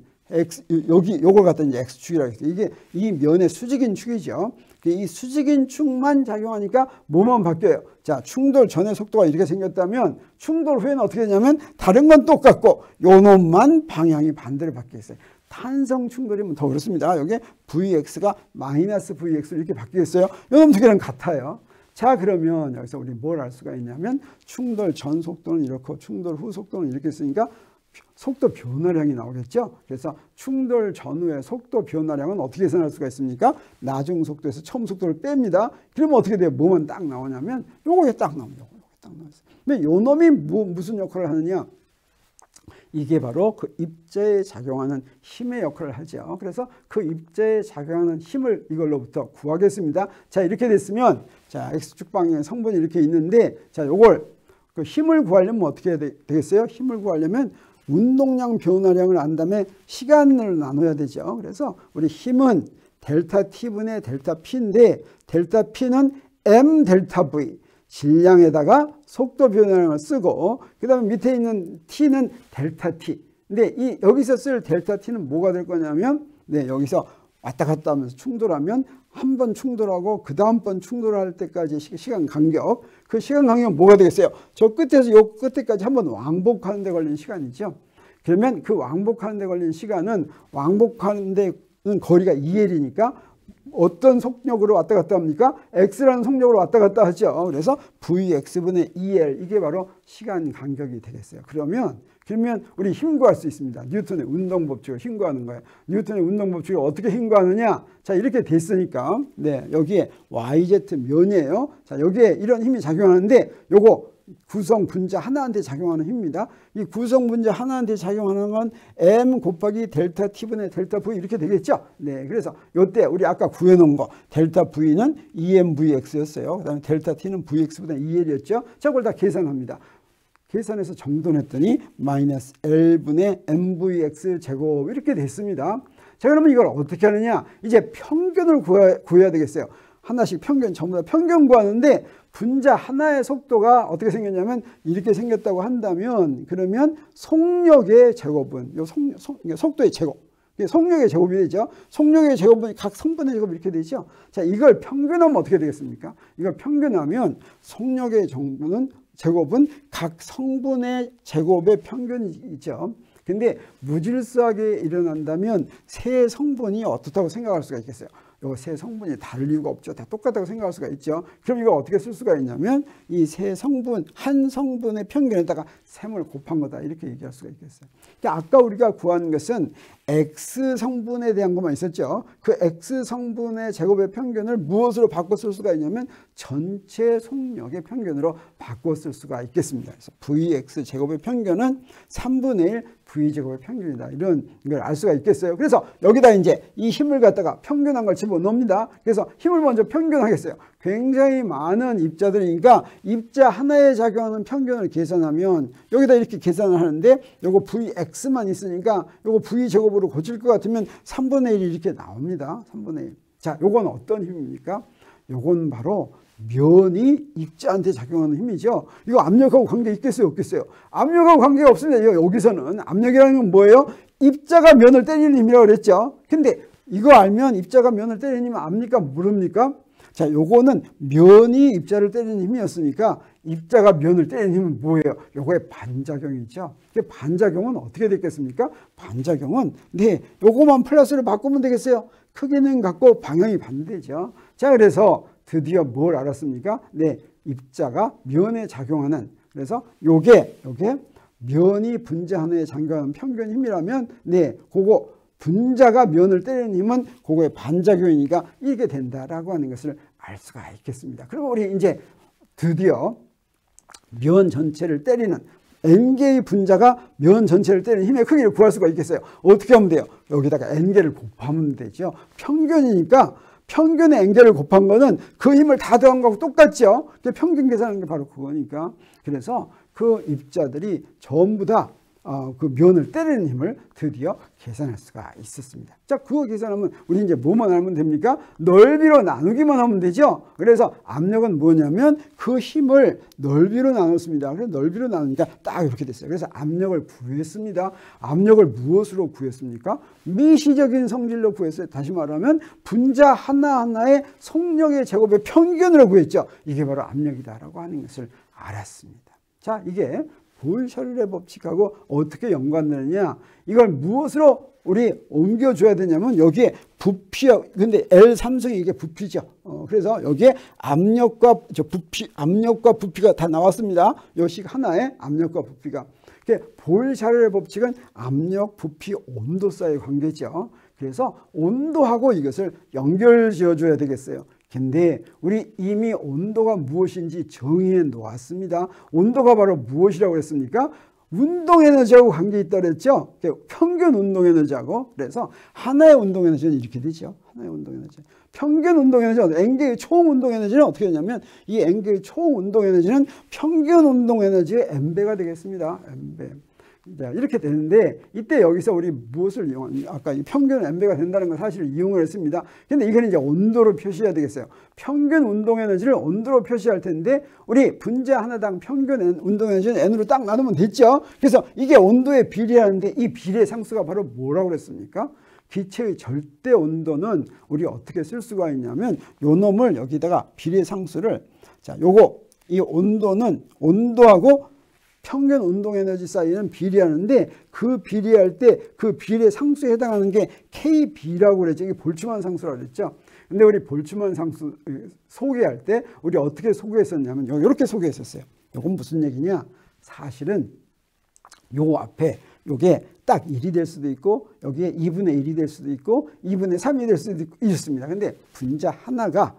A: 여기 요걸 갖다 이제 X축이라고 했어요. 이게 이 면의 수직인 축이죠. 이 수직인 축만 작용하니까 뭐만 바뀌어요? 자, 충돌 전의 속도가 이렇게 생겼다면 충돌 후에는 어떻게 되냐면 다른 건 똑같고 요 놈만 방향이 반대로 바뀌었어요. 탄성 충돌이면 더 그렇습니다. 여기 Vx가 마이너스 Vx 이렇게 바뀌겠어요. 요 놈 두 개는 같아요. 자, 그러면 여기서 우리 뭘 알 수가 있냐면 충돌 전 속도는 이렇고 충돌 후 속도는 이렇게 쓰니까 속도 변화량이 나오겠죠. 그래서 충돌 전후의 속도 변화량은 어떻게 계산할 수가 있습니까? 나중 속도에서 처음 속도를 뺍니다. 그러면 어떻게 돼요? 뭐만 딱 나오냐면 요거에 딱 나옵니다. 요거에 딱 나왔어요. 근데 요 놈이 무슨 역할을 하느냐? 이게 바로 그 입자에 작용하는 힘의 역할을 하죠. 그래서 그 입자에 작용하는 힘을 이걸로부터 구하겠습니다. 자, 이렇게 됐으면 자, X축 방향의 성분이 이렇게 있는데 자, 요걸 그 힘을 구하려면 어떻게 해야 되겠어요? 힘을 구하려면 운동량 변화량을 안 다음에 시간을 나눠야 되죠. 그래서 우리 힘은 델타 T분의 델타 P인데 델타 P는 M 델타 V 질량에다가 속도 변화량을 쓰고 그 다음에 밑에 있는 T는 델타 T. 근데 이 여기서 쓸 델타 T는 뭐가 될 거냐면 네, 여기서 왔다 갔다 하면서 충돌하면 한 번 충돌하고 그 다음 번 충돌할 때까지 시간 간격, 그 시간 간격은 뭐가 되겠어요? 저 끝에서 요 끝에까지 한 번 왕복하는 데 걸린 시간이죠. 그러면 그 왕복하는 데 걸린 시간은 왕복하는 데는 거리가 2L이니까 어떤 속력으로 왔다 갔다 합니까? X라는 속력으로 왔다 갔다 하죠. 그래서 Vx분의 2L 이게 바로 시간 간격이 되겠어요. 그러면 우리 힘 구할 수 있습니다. 뉴턴의 운동법칙을 힘 구하는 거예요. 뉴턴의 운동법칙을 어떻게 힘 구하느냐? 자, 이렇게 됐으니까 네, 여기에 YZ 면이에요. 자, 여기에 이런 힘이 작용하는데 요거 구성 분자 하나한테 작용하는 힘입니다. 이 구성 분자 하나한테 작용하는 건 M 곱하기 델타 T분의 델타 V 이렇게 되겠죠. 네, 그래서 요때 우리 아까 구해놓은 거 델타 V는 EMVX였어요. 그 다음에 델타 T는 VX보다 2L이었죠. 자, 그걸 다 계산합니다. 계산해서 정돈했더니 마이너스 L분의 MVX 제곱 이렇게 됐습니다. 자, 그러면 이걸 어떻게 하느냐? 이제 평균을 구해야 되겠어요. 하나씩 평균, 전부 다 평균 구하는데 분자 하나의 속도가 어떻게 생겼냐면 이렇게 생겼다고 한다면 그러면 속력의 제곱은 속도의 제곱, 속력의 제곱이 되죠. 속력의 제곱은 각 성분의 제곱 이렇게 되죠. 자, 이걸 평균하면 어떻게 되겠습니까? 이걸 평균하면 속력의 제곱은 각 성분의 제곱의 평균이죠. 근데 무질서하게 일어난다면 세 성분이 어떻다고 생각할 수가 있겠어요? 요 세 성분이 다를 이유가 없죠. 다 똑같다고 생각할 수가 있죠. 그럼 이거 어떻게 쓸 수가 있냐면 이 세 성분, 한 성분의 평균에다가 셈을 곱한 거다 이렇게 얘기할 수가 있겠어요. 그러니까 아까 우리가 구한 것은 X 성분에 대한 것만 있었죠. 그 X 성분의 제곱의 평균을 무엇으로 바꿔 쓸 수가 있냐면 전체 속력의 평균으로 바꿔 쓸 수가 있겠습니다. 그래서 Vx 제곱의 평균은 3분의 1 V제곱의 평균이다. 이런 걸 알 수가 있겠어요. 그래서 여기다 이제 이 힘을 갖다가 평균한 걸 집어넣습니다. 그래서 힘을 먼저 평균하겠어요. 굉장히 많은 입자들이니까 입자 하나에 작용하는 평균을 계산하면 여기다 이렇게 계산을 하는데 요거 Vx만 있으니까 요거 V제곱으로 고칠 것 같으면 3분의 1이 이렇게 나옵니다. 3분의 1. 자, 요건 어떤 힘입니까? 요건 바로 면이 입자한테 작용하는 힘이죠. 이거 압력하고 관계 있겠어요? 없겠어요? 압력하고 관계가 없습니다. 여기서는 압력이라는 건 뭐예요? 입자가 면을 때리는 힘이라고 그랬죠. 근데 이거 알면 입자가 면을 때리는 힘은 압니까? 모릅니까? 자, 요거는 면이 입자를 때리는 힘이었으니까 입자가 면을 때리는 힘은 뭐예요? 요거의 반작용이죠. 반작용은 어떻게 됐겠습니까? 반작용은 네, 요거만 플러스로 바꾸면 되겠어요. 크기는 같고 방향이 반대죠. 자, 그래서 드디어 뭘 알았습니까? 네, 입자가 면에 작용하는, 그래서 요게 면이 분자 하나에 작용하는 평균 힘이라면 네, 그거 분자가 면을 때리는 힘은 그거의 반작용이니까 이게 된다라고 하는 것을 알 수가 있겠습니다. 그럼 우리 이제 드디어 면 전체를 때리는 n개의 분자가 면 전체를 때리는 힘의 크기를 구할 수가 있겠어요. 어떻게 하면 돼요? 여기다가 n개를 곱하면 되죠. 평균이니까 평균의 n개를 곱한 거는 그 힘을 다 더한 거하고 똑같죠. 평균 계산하는 게 바로 그거니까. 그래서 그 입자들이 전부 다 그 면을 때리는 힘을 드디어 계산할 수가 있었습니다. 자, 그거 계산하면 우리 이제 뭐만 알면 됩니까? 넓이로 나누기만 하면 되죠. 그래서 압력은 뭐냐면 그 힘을 넓이로 나눴습니다. 그래서 넓이로 나누니까 딱 이렇게 됐어요. 그래서 압력을 구했습니다. 압력을 무엇으로 구했습니까? 미시적인 성질로 구했어요. 다시 말하면 분자 하나하나의 속력의 제곱의 평균으로 구했죠. 이게 바로 압력이다라고 하는 것을 알았습니다. 자, 이게 볼샤르의 법칙하고 어떻게 연관되느냐, 이걸 무엇으로 우리 옮겨줘야 되냐면 여기에 부피, 근데 L3성이 이게 부피죠. 그래서 여기에 압력과 부피가 다 나왔습니다. 이 식 하나에 압력과 부피가. 볼샤르의 법칙은 압력, 부피, 온도 사이의 관계죠. 그래서 온도하고 이것을 연결 지어줘야 되겠어요. 근데 우리 이미 온도가 무엇인지 정의해 놓았습니다. 온도가 바로 무엇이라고 했습니까? 운동에너지하고 관계 있다고 그랬죠. 평균 운동에너지하고. 그래서 하나의 운동에너지는 이렇게 되죠. 하나의 운동에너지. 평균 운동에너지, N개의 총 운동에너지는 어떻게 되냐면 이 N개의 총 운동에너지는 평균 운동에너지의 N배가 되겠습니다. N배. 자, 이렇게 되는데 이때 여기서 우리 무엇을 이용하냐? 아까 이 평균 N배가 된다는 걸 사실 이용을 했습니다. 근데 이거는 이제 온도로 표시해야 되겠어요. 평균 운동 에너지를 온도로 표시할 텐데 우리 분자 하나당 평균 운동 에너지는 N으로 딱 나누면 됐죠. 그래서 이게 온도에 비례하는데 이 비례 상수가 바로 뭐라고 그랬습니까? 기체의 절대 온도는 우리 어떻게 쓸 수가 있냐면 요 놈을 여기다가 비례 상수를, 자, 요거 이 온도는 온도하고 평균 운동 에너지 사이는 비례하는데 그 비례할 때 그 비례 상수에 해당하는 게 KB라고 그랬죠. 이게 볼츠만 상수라고 그랬죠. 근데 우리 볼츠만 상수 소개할 때 우리 어떻게 소개했었냐면 이렇게 소개했었어요. 이건 무슨 얘기냐? 사실은 요 앞에 요게 딱 1이 될 수도 있고 여기에 2분의 1이 될 수도 있고 2분의 3이 될 수도 있고 이렇습니다. 근데 분자 하나가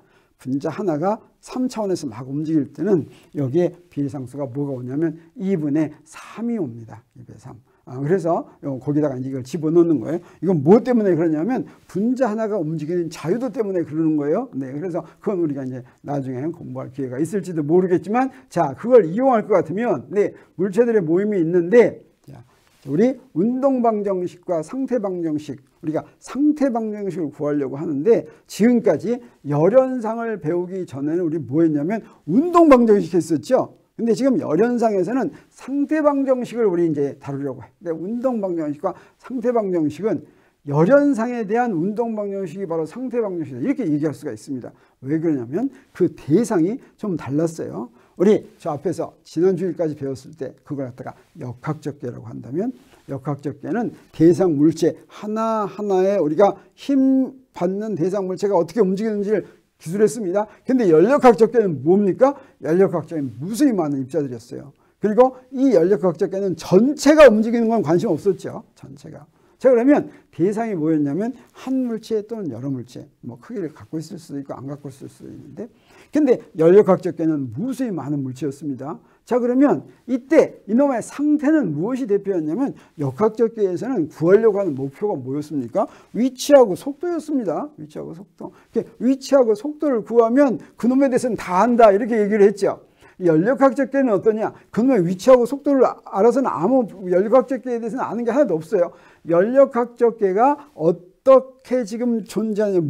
A: 3차원에서 막 움직일 때는 여기에 비례상수가 뭐가 오냐면 2분의 3이 옵니다. 2분의 3. 그래서 거기다가 이제 이걸 집어넣는 거예요. 이건 뭐 때문에 그러냐면 분자 하나가 움직이는 자유도 때문에 그러는 거예요. 네, 그래서 그건 우리가 이제 나중에 공부할 기회가 있을지도 모르겠지만, 자, 그걸 이용할 것 같으면, 네, 물체들의 모임이 있는데, 자, 우리 운동방정식과 상태방정식, 우리가 상태방정식을 구하려고 하는데 지금까지 열현상을 배우기 전에는 우리 뭐 했냐면 운동방정식 했었죠. 근데 지금 열현상에서는 상태방정식을 우리 이제 다루려고 해요. 근데 운동방정식과 상태방정식은 열현상에 대한 운동방정식이 바로 상태방정식이다, 이렇게 얘기할 수가 있습니다. 왜 그러냐면 그 대상이 좀 달랐어요. 우리 저 앞에서 지난 주일까지 배웠을 때 그걸 갖다가 역학적계라고 한다면, 역학적계는 대상 물체 하나하나에 우리가 힘 받는 대상 물체가 어떻게 움직이는지를 기술했습니다. 근데 연력학적계는 뭡니까? 연력학적계는 무수히 많은 입자들이었어요. 그리고 이 연력학적계는 전체가 움직이는 건 관심 없었죠. 전체가. 자, 그러면 대상이 뭐였냐면 한 물체 또는 여러 물체, 뭐 크기를 갖고 있을 수도 있고 안 갖고 있을 수도 있는데, 근데 연력학적계는 무수히 많은 물체였습니다. 자, 그러면 이때 이놈의 상태는 무엇이 대표였냐면 역학적계에서는 구하려고 하는 목표가 뭐였습니까? 위치하고 속도였습니다. 위치하고 속도. 위치하고 속도를 구하면 그놈에 대해서는 다 안다, 이렇게 얘기를 했죠. 연력학적계는 어떠냐? 그놈의 위치하고 속도를 알아서는 아무 연력학적계에 대해서는 아는 게 하나도 없어요. 연력학적계가 어떻게 지금 존재하냐,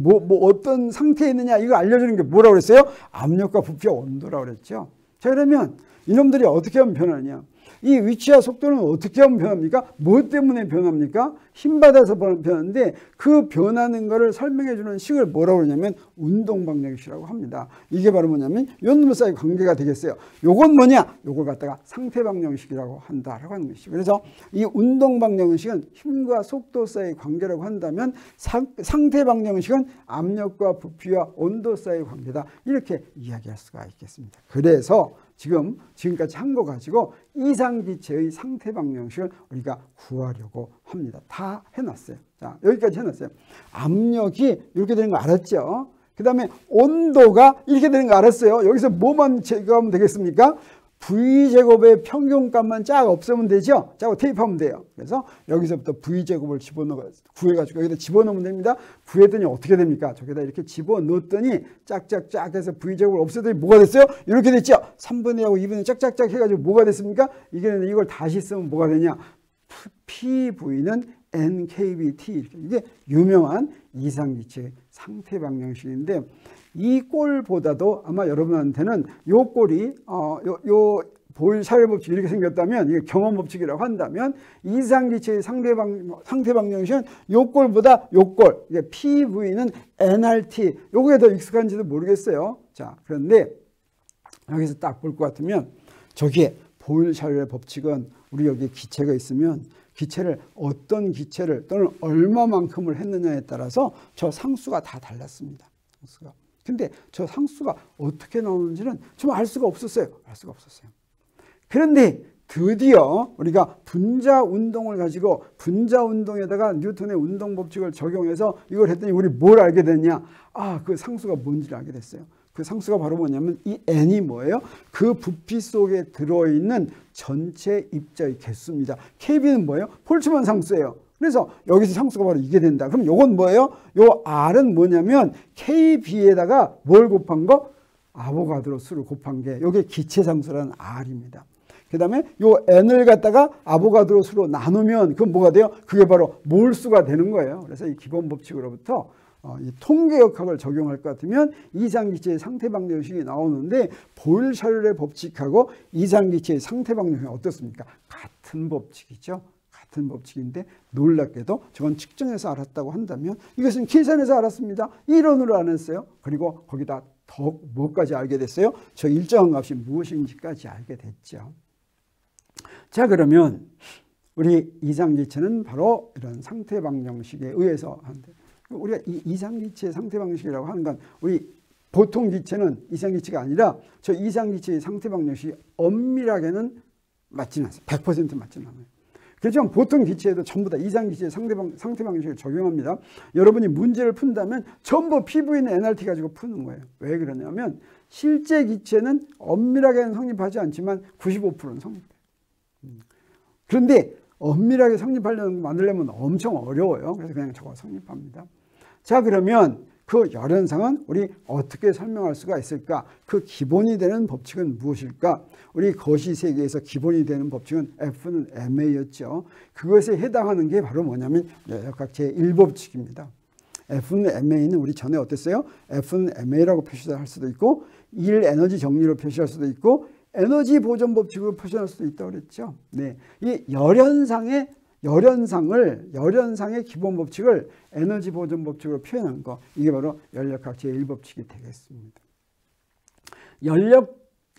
A: 어떤 상태에 있느냐, 이거 알려주는 게 뭐라고 그랬어요? 압력과 부피와 온도라고 그랬죠. 자, 그러면 이놈들이 어떻게 하면 변하냐? 이 위치와 속도는 어떻게 하면 변합니까? 뭐 때문에 변합니까? 힘받아서 변하는데 그 변하는 거를 설명해 주는 식을 뭐라고 그러냐면 운동방정식이라고 합니다. 이게 바로 뭐냐면 요놈 사이 관계가 되겠어요. 요건 뭐냐? 요걸 갖다가 상태방정식이라고 한다라고 하는 것이죠. 그래서 이 운동방정식은 힘과 속도 사이의 관계라고 한다면 상태방정식은 압력과 부피와 온도 사이의 관계다, 이렇게 이야기할 수가 있겠습니다. 그래서 지금까지 한 거 가지고 이상기체의 상태 방정식을 우리가 구하려고 합니다. 다 해놨어요. 자, 여기까지 해놨어요. 압력이 이렇게 되는 거 알았죠? 그 다음에 온도가 이렇게 되는 거 알았어요. 여기서 뭐만 제거하면 되겠습니까? V제곱의 평균값만 쫙 없애면 되죠. 쫙 테이프하면 돼요. 그래서 여기서부터 V제곱을 구해가지고 여기다 집어넣으면 됩니다. 구했더니 어떻게 됩니까? 저기다 이렇게 집어넣었더니 짝짝짝 해서 V제곱을 없애더니 뭐가 됐어요? 이렇게 됐죠. 3분의 1하고 2분의 짝짝짝 해가지고 뭐가 됐습니까? 이걸 다시 쓰면 뭐가 되냐? PV는 NKBT. 이게 유명한 이상기체 상태 방정식인데 이 꼴보다도 아마 여러분한테는 요 꼴이 요 보일-샤를 법칙이 이렇게 생겼다면 이게 경험 법칙이라고 한다면 이상기체의 상태 방정식은 요 꼴보다 요 꼴, 이게 PV는 NRT 요게 더 익숙한지도 모르겠어요. 자, 그런데 여기서 딱 볼 것 같으면 저기에 보일-샤를 법칙은 우리 여기 기체가 있으면 기체를 어떤 기체를 또는 얼마만큼을 했느냐에 따라서 저 상수가 다 달랐습니다. 상수가. 근데 저 상수가 어떻게 나오는지는 좀 알 수가 없었어요. 그런데 드디어 우리가 분자 운동을 가지고 분자 운동에다가 뉴턴의 운동 법칙을 적용해서 이걸 했더니 우리 뭘 알게 됐냐? 그 상수가 뭔지를 알게 됐어요. 그 상수가 바로 뭐냐면 이 n이 뭐예요? 그 부피 속에 들어있는 전체 입자의 개수입니다. kb는 뭐예요? 볼츠만 상수예요. 그래서 여기서 상수가 바로 이게 된다. 그럼 요건 뭐예요? 요 R은 뭐냐면 KB에다가 뭘 곱한 거? 아보가드로 수를 곱한 게 요게 기체상수라는 R입니다. 그 다음에 요 N을 갖다가 아보가드로 수로 나누면 그건 뭐가 돼요? 그게 바로 몰수가 되는 거예요. 그래서 이 기본 법칙으로부터 이 통계역학을 적용할 것 같으면 이상기체의 상태 방정식이 나오는데 보일-샤를의 법칙하고 이상기체의 상태 방정식이 어떻습니까? 같은 법칙이죠. 같은 법칙인데 놀랍게도 저건 측정해서 알았다고 한다면 이것은 계산해서 알았습니다. 이론으로 안 했어요. 그리고 거기다 더 뭐까지 알게 됐어요? 저 일정한 값이 무엇인지까지 알게 됐죠. 자, 그러면 우리 이상기체는 바로 이런 상태 방정식에 의해서 하는데 우리가 이 이상기체 상태 방정식이라고 하는 건 우리 보통 기체는 이상기체가 아니라 저 이상기체의 상태 방정식이 엄밀하게는 맞지는 않아요. 100% 맞지는 않아요. 그렇지만 보통 기체에도 전부 다 이상기체의 상태 방정식을 적용합니다. 여러분이 문제를 푼다면 전부 PV는 NRT 가지고 푸는 거예요. 왜 그러냐면 실제 기체는 엄밀하게는 성립하지 않지만 95%는 성립해요. 그런데 엄밀하게 성립하려는 거 만들려면 엄청 어려워요. 그래서 그냥 저거 성립합니다. 자, 그러면 그 열현상은 우리 어떻게 설명할 수가 있을까? 그 기본이 되는 법칙은 무엇일까? 우리 거시세계에서 기본이 되는 법칙은 F는 MA였죠. 그것에 해당하는 게 바로 뭐냐면 열역학 제1법칙입니다. F는 MA는 우리 전에 어땠어요? F는 MA라고 표시할 수도 있고 1 에너지 정리로 표시할 수도 있고 에너지 보존 법칙으로 표현할 수도 있다고 그랬죠. 네. 이 열현상의 기본 법칙을 에너지 보존 법칙으로 표현한 거. 이게 바로 열역학 제1법칙이 되겠습니다.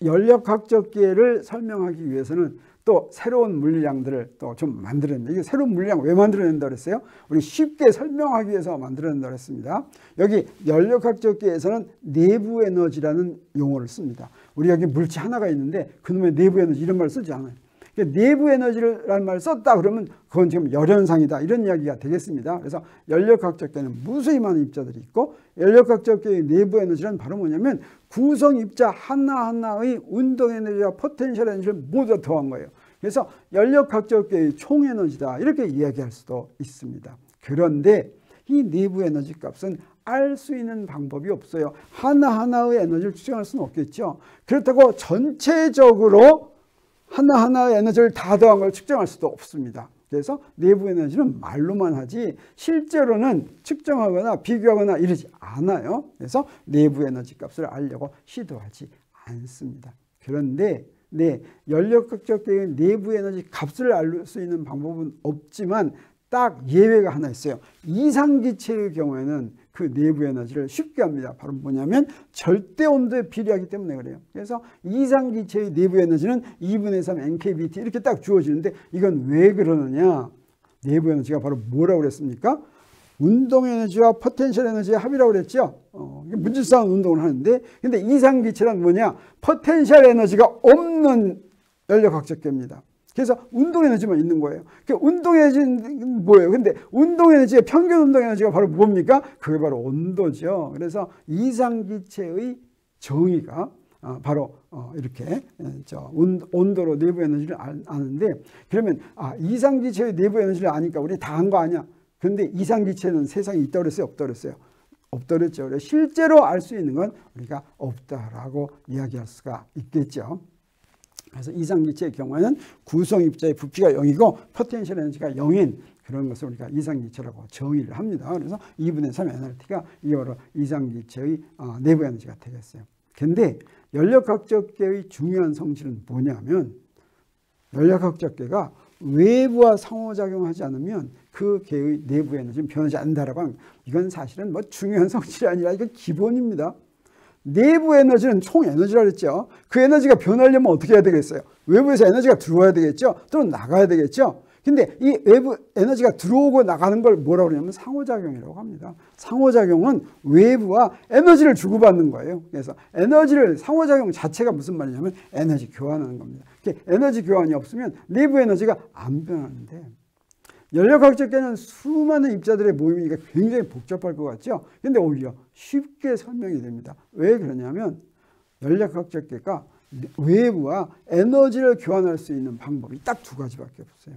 A: 열역학적 기회를 설명하기 위해서는 또 새로운 물리량들을 또 좀 만들어낸다. 이게 새로운 물리량 왜 만들어낸다 그랬어요? 우리 쉽게 설명하기 위해서 만들어낸다 그랬습니다. 여기 열역학적 기회에서는 내부 에너지라는 용어를 씁니다. 우리 여기 물질 하나가 있는데 그놈의 내부 에너지 이런 말 쓰지 않아요. 내부 에너지라는 말을 썼다 그러면 그건 지금 열현상이다 이런 이야기가 되겠습니다. 그래서 열역학적 기회는 무수히 많은 입자들이 있고 열역학적 기회의 내부 에너지는 바로 뭐냐면 구성 입자 하나하나의 운동 에너지와 포텐셜 에너지를 모두 더한 거예요. 그래서 열역학적 기회의 총 에너지다 이렇게 이야기할 수도 있습니다. 그런데 이 내부 에너지 값은 알 수 있는 방법이 없어요. 하나하나의 에너지를 추정할 수는 없겠죠. 그렇다고 전체적으로 하나하나의 에너지를 다 더한 걸 측정할 수도 없습니다. 그래서 내부 에너지는 말로만 하지 실제로는 측정하거나 비교하거나 이러지 않아요. 그래서 내부 에너지 값을 알려고 시도하지 않습니다. 그런데 열역학적 기회의 내부 에너지 값을 알 수 있는 방법은 없지만 딱 예외가 하나 있어요. 이상기체의 경우에는 그 내부 에너지를 쉽게 합니다. 바로 뭐냐면 절대 온도에 비례하기 때문에 그래요. 그래서 이상기체의 내부 에너지는 2분의 3 NKBT 이렇게 딱 주어지는데 이건 왜 그러느냐? 내부 에너지가 바로 뭐라고 그랬습니까? 운동 에너지와 포텐셜 에너지의 합이라고 그랬죠. 무질서한 운동을 하는데, 근데 이상기체란 뭐냐? 포텐셜 에너지가 없는 연력학적계입니다. 그래서 운동 에너지만 있는 거예요. 운동 에너지는 뭐예요? 근데 운동 에너지의 평균 운동 에너지가 바로 뭡니까? 그게 바로 온도죠. 그래서 이상기체의 정의가 바로 이렇게 온도로 내부 에너지를 아는데, 그러면 이상기체의 내부 에너지를 아니까 우리 다 한 거 아니야? 근데 이상기체는 세상에 있다고 그랬어요? 없다고 그랬어요? 없다고 그랬죠. 그래서 실제로 알 수 있는 건 우리가 없다라고 이야기할 수가 있겠죠. 그래서 이상기체의 경우에는 구성 입자의 부피가 0이고 포텐셜 에너지가 0인 그런 것을 우리가 이상기체라고 정의를 합니다. 그래서 2분의 3 NRT가 이게 바로 이상기체의 내부 에너지가 되겠어요. 근데 연력학적계의 중요한 성질은 뭐냐면, 연력학적계가 외부와 상호작용하지 않으면 그 계의 내부 에너지는 변하지 않는다라고 하는, 이건 사실은 뭐 중요한 성질이 아니라 이건 기본입니다. 내부 에너지는 총 에너지라고 그랬죠. 그 에너지가 변하려면 어떻게 해야 되겠어요? 외부에서 에너지가 들어와야 되겠죠. 또는 나가야 되겠죠. 근데 이 외부 에너지가 들어오고 나가는 걸 뭐라고 그러냐면 상호작용이라고 합니다. 상호작용은 외부와 에너지를 주고받는 거예요. 그래서 에너지를, 상호작용 자체가 무슨 말이냐면 에너지 교환하는 겁니다. 에너지 교환이 없으면 내부 에너지가 안 변하는데, 연력학적계는 수많은 입자들의 모임이니까 굉장히 복잡할 것 같죠. 근데 오히려 쉽게 설명이 됩니다. 왜 그러냐면 연력학적계가 외부와 에너지를 교환할 수 있는 방법이 딱 두 가지밖에 없어요.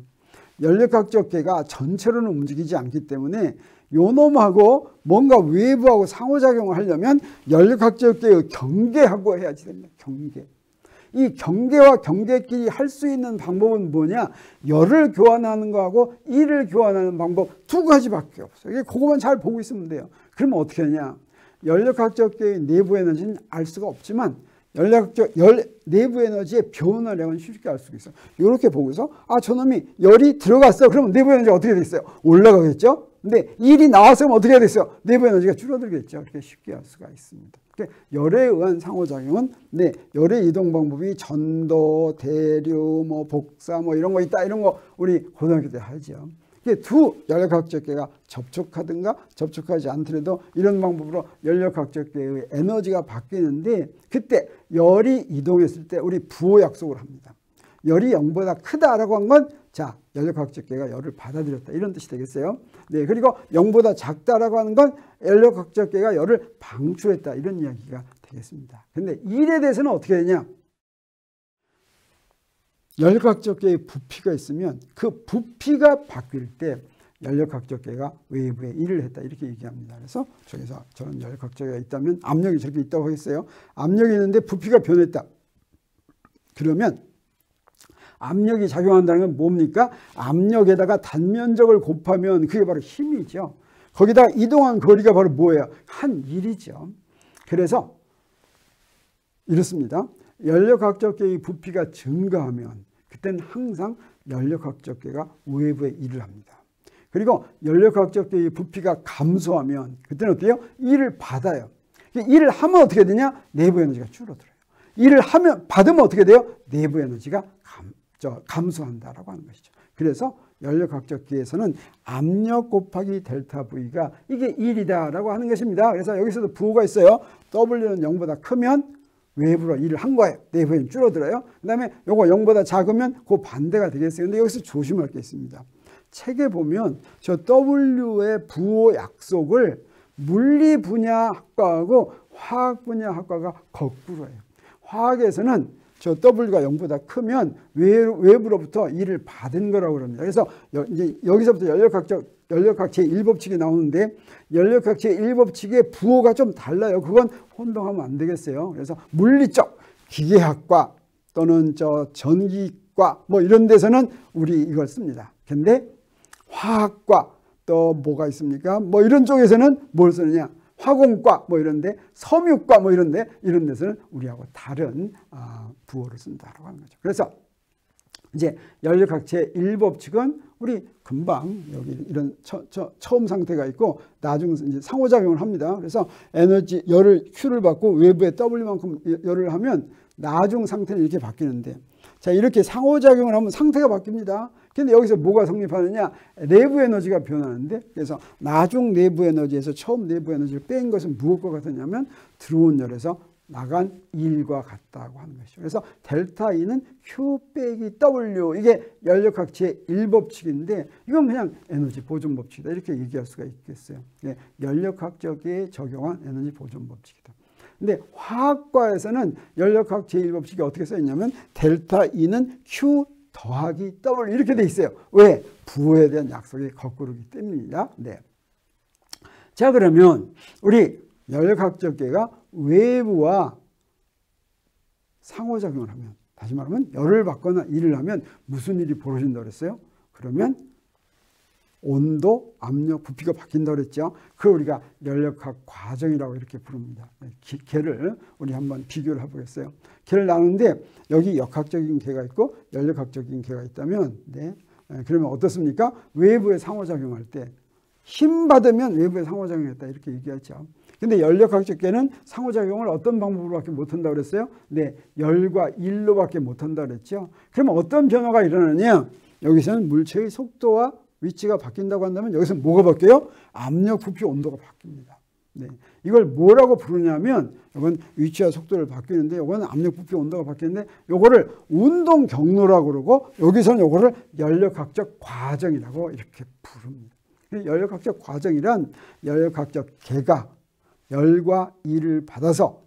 A: 연력학적계가 전체로는 움직이지 않기 때문에 요놈하고 뭔가 외부하고 상호작용을 하려면 연력학적계의 경계하고 해야지 됩니다. 경계. 이 경계와 경계끼리 할 수 있는 방법은 뭐냐? 열을 교환하는 거하고 일을 교환하는 방법 두 가지밖에 없어요. 그거만 잘 보고 있으면 돼요. 그러면 어떻게 하냐? 연력학적계의 내부 에너지는 알 수가 없지만 내부 에너지의 변화량은 쉽게 알 수 있어요. 이렇게 보고서 저놈이 열이 들어갔어. 그러면 내부 에너지가 어떻게 되겠어요? 올라가겠죠? 근데 일이 나왔으면 어떻게 해야 되겠어요? 내부 에너지가 줄어들겠죠. 이렇게 쉽게 알 수가 있습니다. 열에 의한 상호작용은 열의 이동 방법이 전도, 대류, 복사 이런 거 있다. 이런 거 우리 고등학교 때 하죠. 두 연력학적계가 접촉하든가 접촉하지 않더라도 이런 방법으로 연력학적계의 에너지가 바뀌는데, 그때 열이 이동했을 때 우리 부호 약속을 합니다. 열이 0보다 크다라고 한 건 연력학적계가 열을 받아들였다 이런 뜻이 되겠어요. 그리고 0보다 작다라고 하는 건 연력학적계가 열을 방출했다 이런 이야기가 되겠습니다. 근데 일에 대해서는 어떻게 되냐? 연력학적계의 부피가 있으면 그 부피가 바뀔 때 연력학적계가 외부에 일을 했다 이렇게 얘기합니다. 그래서 저기서 저런 연력학적계가 있다면 압력이 저렇게 있다고 하겠어요. 압력이 있는데 부피가 변했다. 그러면 압력이 작용한다는 건 뭡니까? 압력에다가 단면적을 곱하면 그게 바로 힘이죠. 거기다가 이동한 거리가 바로 뭐예요? 한 일이죠. 그래서 이렇습니다. 연력학적계의 부피가 증가하면 그때는 항상 연력학적계가 외부에 일을 합니다. 그리고 연력학적계의 부피가 감소하면 그때는 어때요? 일을 받아요. 일을 하면 어떻게 되냐? 내부 에너지가 줄어들어요. 일을 받으면 어떻게 돼요? 내부 에너지가 감소한다라고 하는 것이죠. 그래서 연력학적계에서는 압력 곱하기 델타 V가 이게 1이다라고 하는 것입니다. 그래서 여기서도 부호가 있어요. W는 0보다 크면 외부로 일을 한 거예요. 내부에는 줄어들어요. 그 다음에 요거 0보다 작으면 그 반대가 되겠어요. 근데 여기서 조심할 게 있습니다. 책에 보면 저 W의 부호 약속을 물리 분야 학과하고 화학 분야 학과가 거꾸로예요. 화학에서는 저 W가 0보다 크면 외부로부터 일을 받은 거라고 그럽니다. 그래서 이제 여기서부터 연력학 제1법칙이 나오는데 연력학 제1법칙의 부호가 좀 달라요. 그건 혼동하면 안 되겠어요. 그래서 물리적 기계학과 또는 전기과 이런 데서는 우리 이걸 씁니다. 근데 화학과 또 뭐가 있습니까? 이런 쪽에서는 뭘 쓰느냐? 화공과 이런데 섬유과 이런데 이런 데서는 우리하고 다른 부호를 쓴다라고 하는 거죠. 그래서 이제 연력학 제1법칙은 우리 금방 여기 이런 처음 상태가 있고 나중 이제 상호작용을 합니다. 그래서 에너지 열을 Q를 받고 외부에 W만큼 열을 하면 나중 상태는 이렇게 바뀌는데, 자 이렇게 상호작용을 하면 상태가 바뀝니다. 근데 여기서 뭐가 성립하느냐? 내부 에너지가 변하는데, 그래서 나중 내부 에너지에서 처음 내부 에너지를 뺀 것은 무엇과 같으냐면 들어온 열에서 나간 1과 같다고 하는 것이죠. 그래서 델타 E는 Q 빼기 W, 이게 연력학체의 1법칙인데 이건 그냥 에너지 보존 법칙이다 이렇게 얘기할 수가 있겠어요. 연력학적에 적용한 에너지 보존 법칙이다. 근데 화학과에서는 연력학 제1법칙이 어떻게 써 있냐면 델타 E는 Q 더하기 W 이렇게 돼 있어요. 왜? 부호에 대한 약속이 거꾸로기 때문입니다. 네. 자, 그러면 우리 연력학적계가 외부와 상호작용을 하면, 다시 말하면 열을 받거나 일을 하면 무슨 일이 벌어진다고 그랬어요? 그러면 온도, 압력, 부피가 바뀐다고 그랬죠. 그걸 우리가 연력학 과정이라고 이렇게 부릅니다. 걔를 우리 한번 비교를 해보겠어요. 걔를 나누는데 여기 역학적인 걔가 있고 연력학적인 걔가 있다면, 네. 그러면 어떻습니까? 외부에 상호작용할 때 힘 받으면 외부에 상호작용했다 이렇게 얘기하죠. 근데 연력학적 계는 상호작용을 어떤 방법으로밖에 못한다고 그랬어요? 네, 열과 일로밖에 못한다고 그랬죠. 그러면 어떤 변화가 일어나냐? 여기서는 물체의 속도와 위치가 바뀐다고 한다면 여기서 뭐가 바뀌어요? 압력, 부피, 온도가 바뀝니다. 네, 이걸 뭐라고 부르냐면 이건 위치와 속도를 바뀌는데 이건 압력, 부피, 온도가 바뀌는데 이거를 운동 경로라고 그러고 여기서는 이거를 연력학적 과정이라고 이렇게 부릅니다. 연력학적 과정이란 연력학적 계가 열과 일을 받아서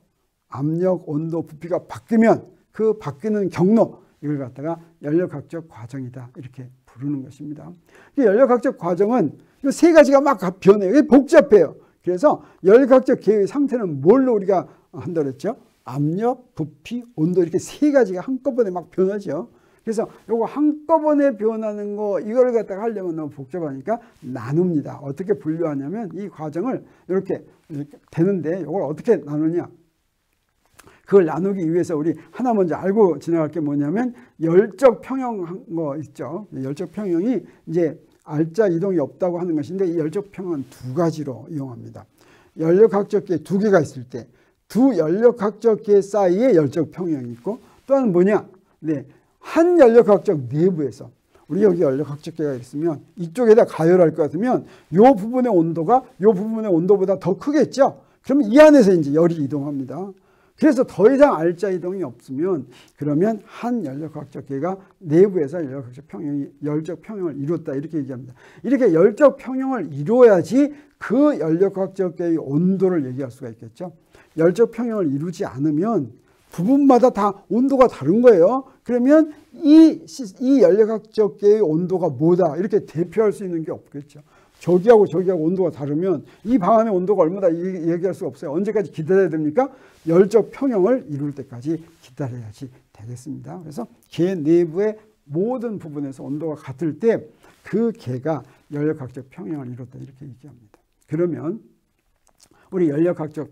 A: 압력, 온도, 부피가 바뀌면 그 바뀌는 경로, 이걸 갖다가 연력학적 과정이다 이렇게 부르는 것입니다. 연력학적 과정은 이 세 가지가 막 변해요. 복잡해요. 그래서 연력학적 계의 상태는 뭘로 우리가 한다고 했죠? 압력, 부피, 온도 이렇게 세 가지가 한꺼번에 막 변하죠. 그래서 요거 한꺼번에 변하는 거 이걸 갖다가 하려면 너무 복잡하니까 나눕니다. 어떻게 분류하냐면 이 과정을 이렇게 되는데 이걸 어떻게 나누냐? 그걸 나누기 위해서 우리 하나 먼저 알고 지나갈 게 뭐냐면 열적 평형한 거 있죠. 열적 평형이 이제 알짜 이동이 없다고 하는 것인데 이 열적 평형은 두 가지로 이용합니다. 연력학적 계 두 개가 있을 때 두 연력학적 계 사이에 열적 평형이 있고 또한 뭐냐? 네. 한 연력학적 내부에서 우리 여기 연력학적 계가 있으면 이쪽에다 가열할 것 같으면 이 부분의 온도가 이 부분의 온도보다 더 크겠죠. 그러면 이 안에서 이제 열이 이동합니다. 그래서 더 이상 알짜 이동이 없으면 그러면 한 연력학적 계가 내부에서 열적 평형을 이뤘다 이렇게 얘기합니다. 이렇게 열적 평형을 이루어야지 그 연력학적 계의 온도를 얘기할 수가 있겠죠. 열적 평형을 이루지 않으면 부분마다 다 온도가 다른 거예요. 그러면 이 연력학적 계의 온도가 뭐다 이렇게 대표할 수 있는 게 없겠죠. 저기하고 저기하고 온도가 다르면 이 방 안의 온도가 얼마다 얘기할 수가 없어요. 언제까지 기다려야 됩니까? 열적 평형을 이룰 때까지 기다려야지 되겠습니다. 그래서 계 내부의 모든 부분에서 온도가 같을 때 그 계가 연력학적 평형을 이뤘다 이렇게 얘기합니다. 그러면 우리 연력학적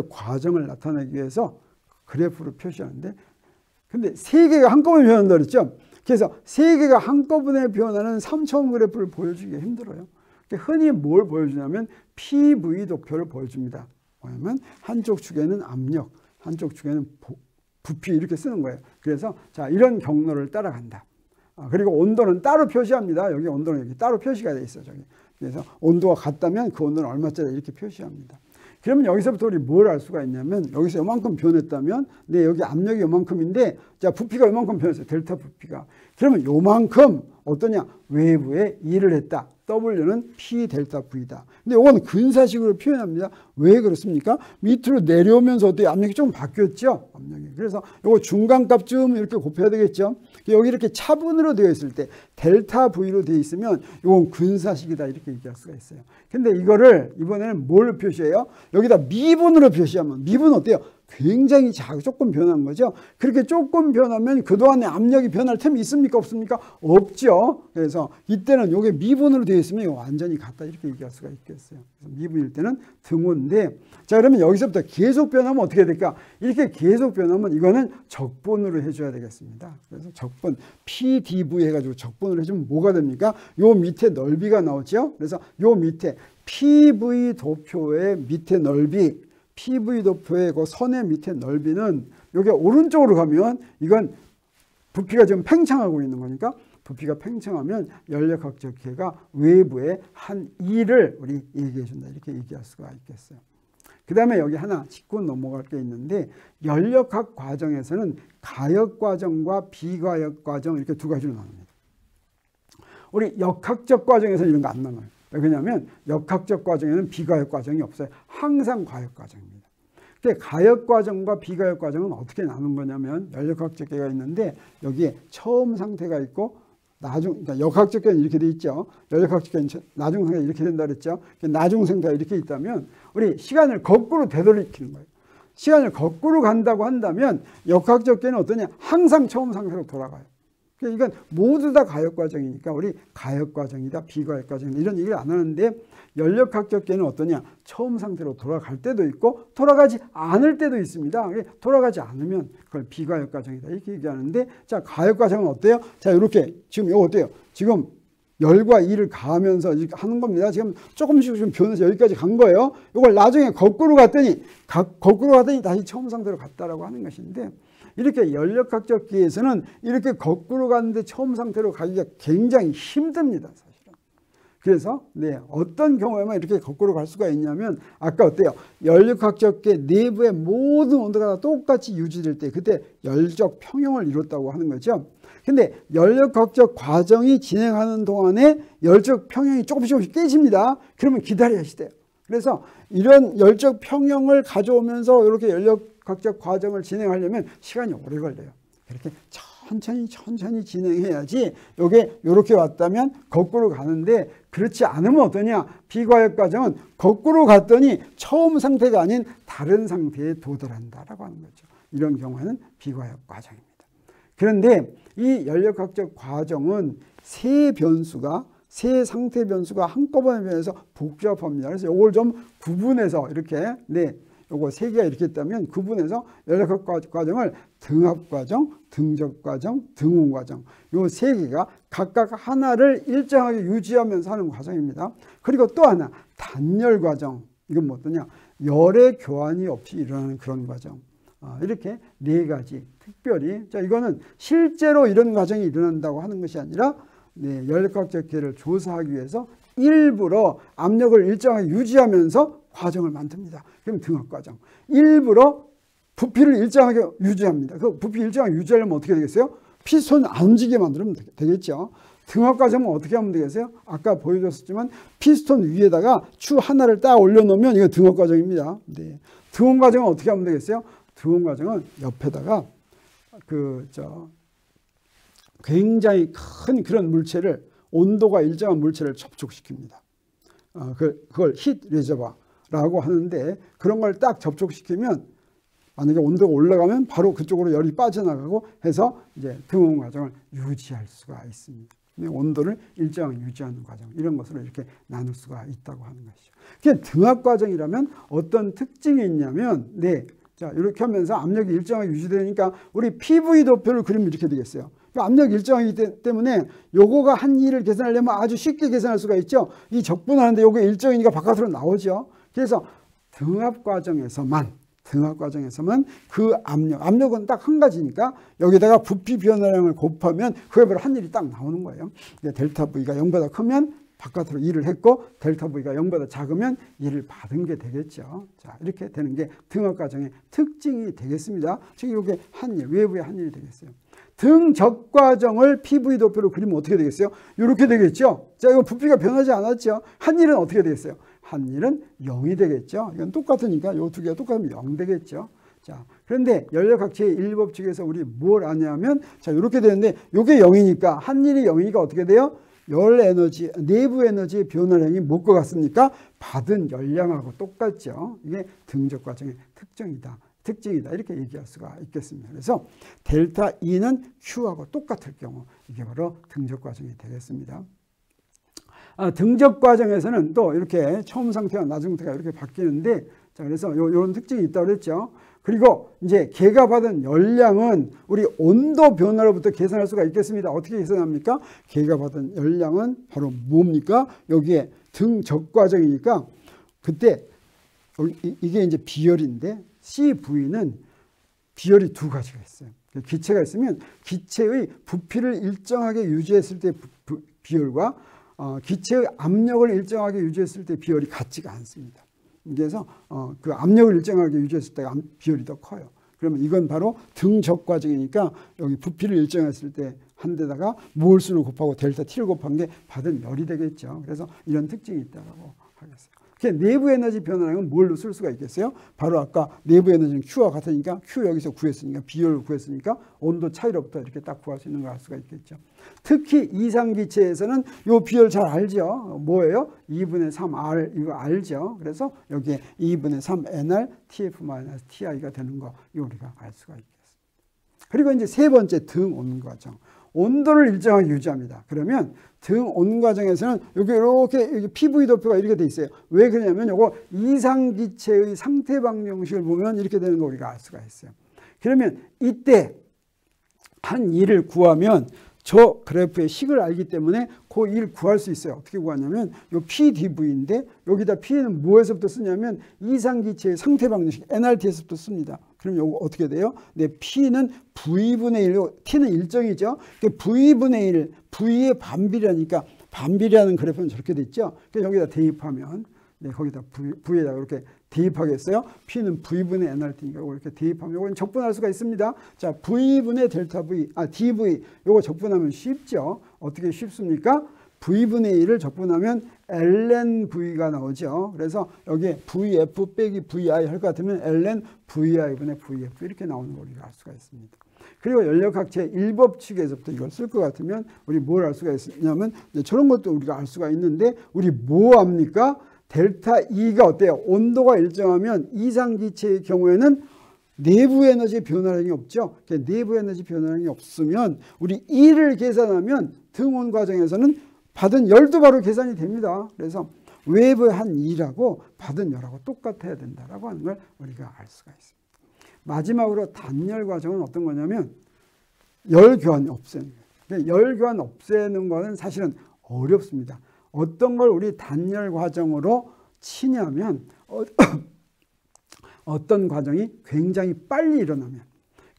A: 과정을 나타내기 위해서 그래프로 표시하는데 근데 세 개가 한꺼번에 변한다 그랬죠. 그래서 세 개가 한꺼번에 변하는 3차원 그래프를 보여주기 힘들어요. 흔히 뭘 보여주냐면 PV 도표를 보여줍니다. 뭐냐면 한쪽 축에는 압력, 한쪽 축에는 부피 이렇게 쓰는 거예요. 그래서 자 이런 경로를 따라간다. 그리고 온도는 따로 표시합니다. 여기 온도는 여기 따로 표시가 돼 있어요. 저기. 그래서 온도가 같다면 그 온도는 얼마짜리 이렇게 표시합니다. 그러면 여기서부터 우리 뭘 알 수가 있냐면 여기서 요만큼 변했다면 네 여기 압력이 요만큼인데 자 부피가 요만큼 변했어요. 델타 부피가. 그러면 요만큼 어떠냐? 외부에 일을 했다. W는 P 델타 V다. 근데 이건 근사식으로 표현합니다. 왜 그렇습니까? 밑으로 내려오면서 어떻게 압력이 좀 바뀌었죠? 압력이. 그래서 이거 중간값쯤 이렇게 곱해야 되겠죠? 여기 이렇게 차분으로 되어 있을 때 델타 V로 되어 있으면 이건 근사식이다 이렇게 얘기할 수가 있어요. 근데 이거를 이번에는 뭘 표시해요? 여기다 미분으로 표시하면 미분 어때요? 굉장히 조금 변한 거죠. 그렇게 조금 변하면 그동안의 압력이 변할 틈이 있습니까? 없습니까? 없죠. 그래서 이때는 이게 미분으로 되어 있으면 이거 완전히 같다 이렇게 얘기할 수가 있겠어요. 그래서 미분일 때는 등호인데 자 그러면 여기서부터 계속 변하면 어떻게 될까? 이렇게 계속 변하면 이거는 적분으로 해줘야 되겠습니다. 그래서 적분 PdV 해가지고 적분을 해주면 뭐가 됩니까? 요 밑에 넓이가 나오죠. 그래서 요 밑에 PV 도표의 밑에 넓이 PV 도표의 그 선의 밑에 넓이는 여기 오른쪽으로 가면 이건 부피가 지금 팽창하고 있는 거니까 부피가 팽창하면 연력학적 기회가 외부의 한 일을 우리 얘기해 준다. 이렇게 얘기할 수가 있겠어요. 그 다음에 여기 하나 짚고 넘어갈 게 있는데 연력학 과정에서는 가역 과정과 비가역 과정 이렇게 두 가지로 나눕니다. 우리 역학적 과정에서는 이런 거 안 나눠요. 왜냐하면 역학적 과정에는 비가역 과정이 없어요. 항상 가역 과정입니다. 가역 과정과 비가역 과정은 어떻게 나눈 거냐면 연력학적 계가 있는데 여기에 처음 상태가 있고 그러니까 역학적 계는 이렇게 돼 있죠. 연력학적 계는 나중 상태가 이렇게 된다 그랬죠. 나중 상태가 이렇게 있다면 우리 시간을 거꾸로 되돌리키는 거예요. 시간을 거꾸로 간다고 한다면 역학적 계는 어떠냐? 항상 처음 상태로 돌아가요. 이건 모두 다 가역 과정이니까 우리 가역 과정이다, 비가역 과정이다 이런 얘기를 안 하는데 연력학적 계는 어떠냐? 처음 상태로 돌아갈 때도 있고 돌아가지 않을 때도 있습니다. 돌아가지 않으면 그걸 비가역 과정이다 이렇게 얘기하는데 자, 가역 과정은 어때요? 자, 이렇게 지금 이거 어때요? 지금 열과 일을 가하면서 이렇게 하는 겁니다. 지금 조금씩 좀 변해서 여기까지 간 거예요. 이걸 나중에 거꾸로 갔더니 다시 처음 상태로 갔다라고 하는 것인데 이렇게 연력학적 기에서는 이렇게 거꾸로 갔는데 처음 상태로 가기가 굉장히 힘듭니다. 사실은. 그래서 어떤 경우에만 이렇게 거꾸로 갈 수가 있냐면 아까 어때요? 연력학적 기 내부의 모든 온도가 다 똑같이 유지될 때 그때 열적 평형을 이뤘다고 하는 거죠. 근데 연력학적 과정이 진행하는 동안에 열적 평형이 조금씩 깨집니다. 그러면 기다려야지 돼요. 그래서 이런 열적 평형을 가져오면서 이렇게 연력학적 과정을 진행하려면 시간이 오래 걸려요. 이렇게 천천히 진행해야지 이게 이렇게 왔다면 거꾸로 가는데 그렇지 않으면 어떠냐? 비가역 과정은 거꾸로 갔더니 처음 상태가 아닌 다른 상태에 도달한다라고 하는 거죠. 이런 경우에는 비가역 과정입니다. 그런데 이 연력학적 과정은 세 상태 변수가 한꺼번에 변해서 복잡합니다. 그래서 이걸 좀 구분해서 이렇게 요거 세 개가 이렇게 있다면 구분해서 연력학 과정을 등합 과정, 등적 과정, 등온 과정 요 세 개가 각각 하나를 일정하게 유지하면서 하는 과정입니다. 그리고 또 하나 단열 과정. 이건 뭐 어떠냐? 열의 교환이 없이 일어나는 그런 과정. 이렇게 네 가지 특별히 자 이거는 실제로 이런 과정이 일어난다고 하는 것이 아니라 연력학적 기회를 조사하기 위해서 일부러 압력을 일정하게 유지하면서 과정을 만듭니다. 그럼 등합 과정. 일부러 부피를 일정하게 유지합니다. 그 부피 일정하게 유지하려면 어떻게 되겠어요? 피스톤을 안 움직이게 만들면 되겠죠. 등합 과정은 어떻게 하면 되겠어요? 아까 보여줬었지만 피스톤 위에다가 추 하나를 딱 올려놓으면 이거 등합 과정입니다. 등온 과정은 어떻게 하면 되겠어요? 등온 과정은 옆에다가 굉장히 큰 그런 물체를 온도가 일정한 물체를 접촉시킵니다. 그걸 히트 레저버라고 하는데 그런 걸 딱 접촉시키면 만약에 온도가 올라가면 바로 그쪽으로 열이 빠져나가고 해서 이제 등온 과정을 유지할 수가 있습니다. 온도를 일정하게 유지하는 과정 이런 것으로 이렇게 나눌 수가 있다고 하는 것이죠. 그게 등합 과정이라면 어떤 특징이 있냐면 자 이렇게 하면서 압력이 일정하게 유지되니까 우리 PV 도표를 그리면 이렇게 되겠어요. 압력이 일정이기 때문에 요거가 한 일을 계산하려면 아주 쉽게 계산할 수가 있죠. 이 적분하는데 요게 일정이니까 바깥으로 나오죠. 그래서 등합 과정에서만 그 압력은 딱 한 가지니까 여기다가 부피 변화량을 곱하면 그에 바로 한 일이 딱 나오는 거예요. 델타 V가 0보다 크면 바깥으로 일을 했고 델타 V가 0보다 작으면 일을 받은 게 되겠죠. 자, 이렇게 되는 게 등합 과정의 특징이 되겠습니다. 즉 이게 한 일, 외부의 한 일이 되겠어요. 등적 과정을 PV 도표로 그리면 어떻게 되겠어요? 이렇게 되겠죠. 자, 이거 부피가 변하지 않았죠. 한 일은 어떻게 되겠어요? 한 일은 0이 되겠죠. 이건 똑같으니까 이 두 개가 똑같으면 0 되겠죠. 자, 그런데 연력학 제1법칙에서 우리 뭘 아냐면 자, 이렇게 되는데 이게 0이니까 한 일이 0이니까 어떻게 돼요? 열 에너지, 내부 에너지의 변화량이 뭐과 같습니까? 받은 열량하고 똑같죠. 이게 등적 과정의 특징이다 이렇게 얘기할 수가 있겠습니다. 그래서 델타 E는 Q하고 똑같을 경우 이게 바로 등적 과정이 되겠습니다. 등적 과정에서는 또 이렇게 처음 상태와 나중 상태가 이렇게 바뀌는데 자 그래서 이런 특징이 있다고 그랬죠. 그리고 이제 걔가 받은 열량은 우리 온도 변화로부터 계산할 수가 있겠습니다. 어떻게 계산합니까? 걔가 받은 열량은 바로 뭡니까? 여기에 등적 과정이니까 그때 이게 이제 비열인데 CV는 비열이 두 가지가 있어요. 기체가 있으면 기체의 부피를 일정하게 유지했을 때 비율과 기체의 압력을 일정하게 유지했을 때 비율이 같지가 않습니다. 그래서 그 압력을 일정하게 유지했을 때 비율이 더 커요. 그러면 이건 바로 등적 과정이니까 여기 부피를 일정했을 때 한 데다가 몰수를 곱하고 델타 T를 곱한 게 받은 열이 되겠죠. 그래서 이런 특징이 있다고 하겠어요. 내부 에너지 변화량은 뭘로 쓸 수가 있겠어요? 바로 아까 내부 에너지는 Q와 같으니까 Q 여기서 구했으니까 비율을 구했으니까 온도 차이로부터 이렇게 딱 구할 수 있는 걸 알 수가 있겠죠. 특히 이상기체에서는 이 비율 잘 알죠? 뭐예요? 2분의 3R 이거 알죠? 그래서 여기에 2분의 3NR TF-TI가 되는 거 이거 우리가 알 수가 있겠습니다. 그리고 이제 세 번째 등 온 과정. 온도를 일정하게 유지합니다. 그러면 등 온 과정에서는 여기 이렇게 PV 도표가 이렇게 돼 있어요. 왜 그러냐면 이거 이상기체의 상태 방정식을 보면 이렇게 되는 거 우리가 알 수가 있어요. 그러면 이때 한 일을 구하면 저 그래프의 식을 알기 때문에 그 일 구할 수 있어요. 어떻게 구하냐면 요 PdV인데 여기다 P는 뭐에서부터 쓰냐면 이상기체의 상태 방정식 NRT에서부터 씁니다. 그럼 요거 어떻게 돼요? 네, P는 V분의 1, T는 일정이죠. V분의 1, V의 반비례니까 반비례하는 그래프는 저렇게 됐죠. 여기다 대입하면 네, 거기다 V에다가 이렇게 대입하겠어요. P는 V분의 NRT니까 이렇게 대입하면 이건 적분할 수가 있습니다. 자, V분의 델타 V, DV 요거 적분하면 쉽죠. 어떻게 쉽습니까? V분의 1을 적분하면 ln V가 나오죠. 그래서 여기에 VF 빼기 VI 할 것 같으면 ln VI분의 VF 이렇게 나오는 걸 우리가 알 수가 있습니다. 그리고 연력학 제1법칙에서부터 이걸 쓸 것 같으면 우리 뭘 알 수가 있냐면 저런 것도 우리가 알 수가 있는데 우리 뭐 합니까? 델타 E가 어때요? 온도가 일정하면 이상기체의 경우에는 내부 에너지 변화량이 없죠. 내부 에너지 변화량이 없으면 우리 E를 계산하면 등온 과정에서는 받은 열도 바로 계산이 됩니다. 그래서 외부의 한 E라고 받은 열하고 똑같아야 된다라고 하는 걸 우리가 알 수가 있습니다. 마지막으로 단열 과정은 어떤 거냐면 열 교환 없애는 거예요. 열 교환 없애는 거는 사실은 어렵습니다. 어떤 걸 우리 단열 과정으로 치냐면 어떤 과정이 굉장히 빨리 일어나면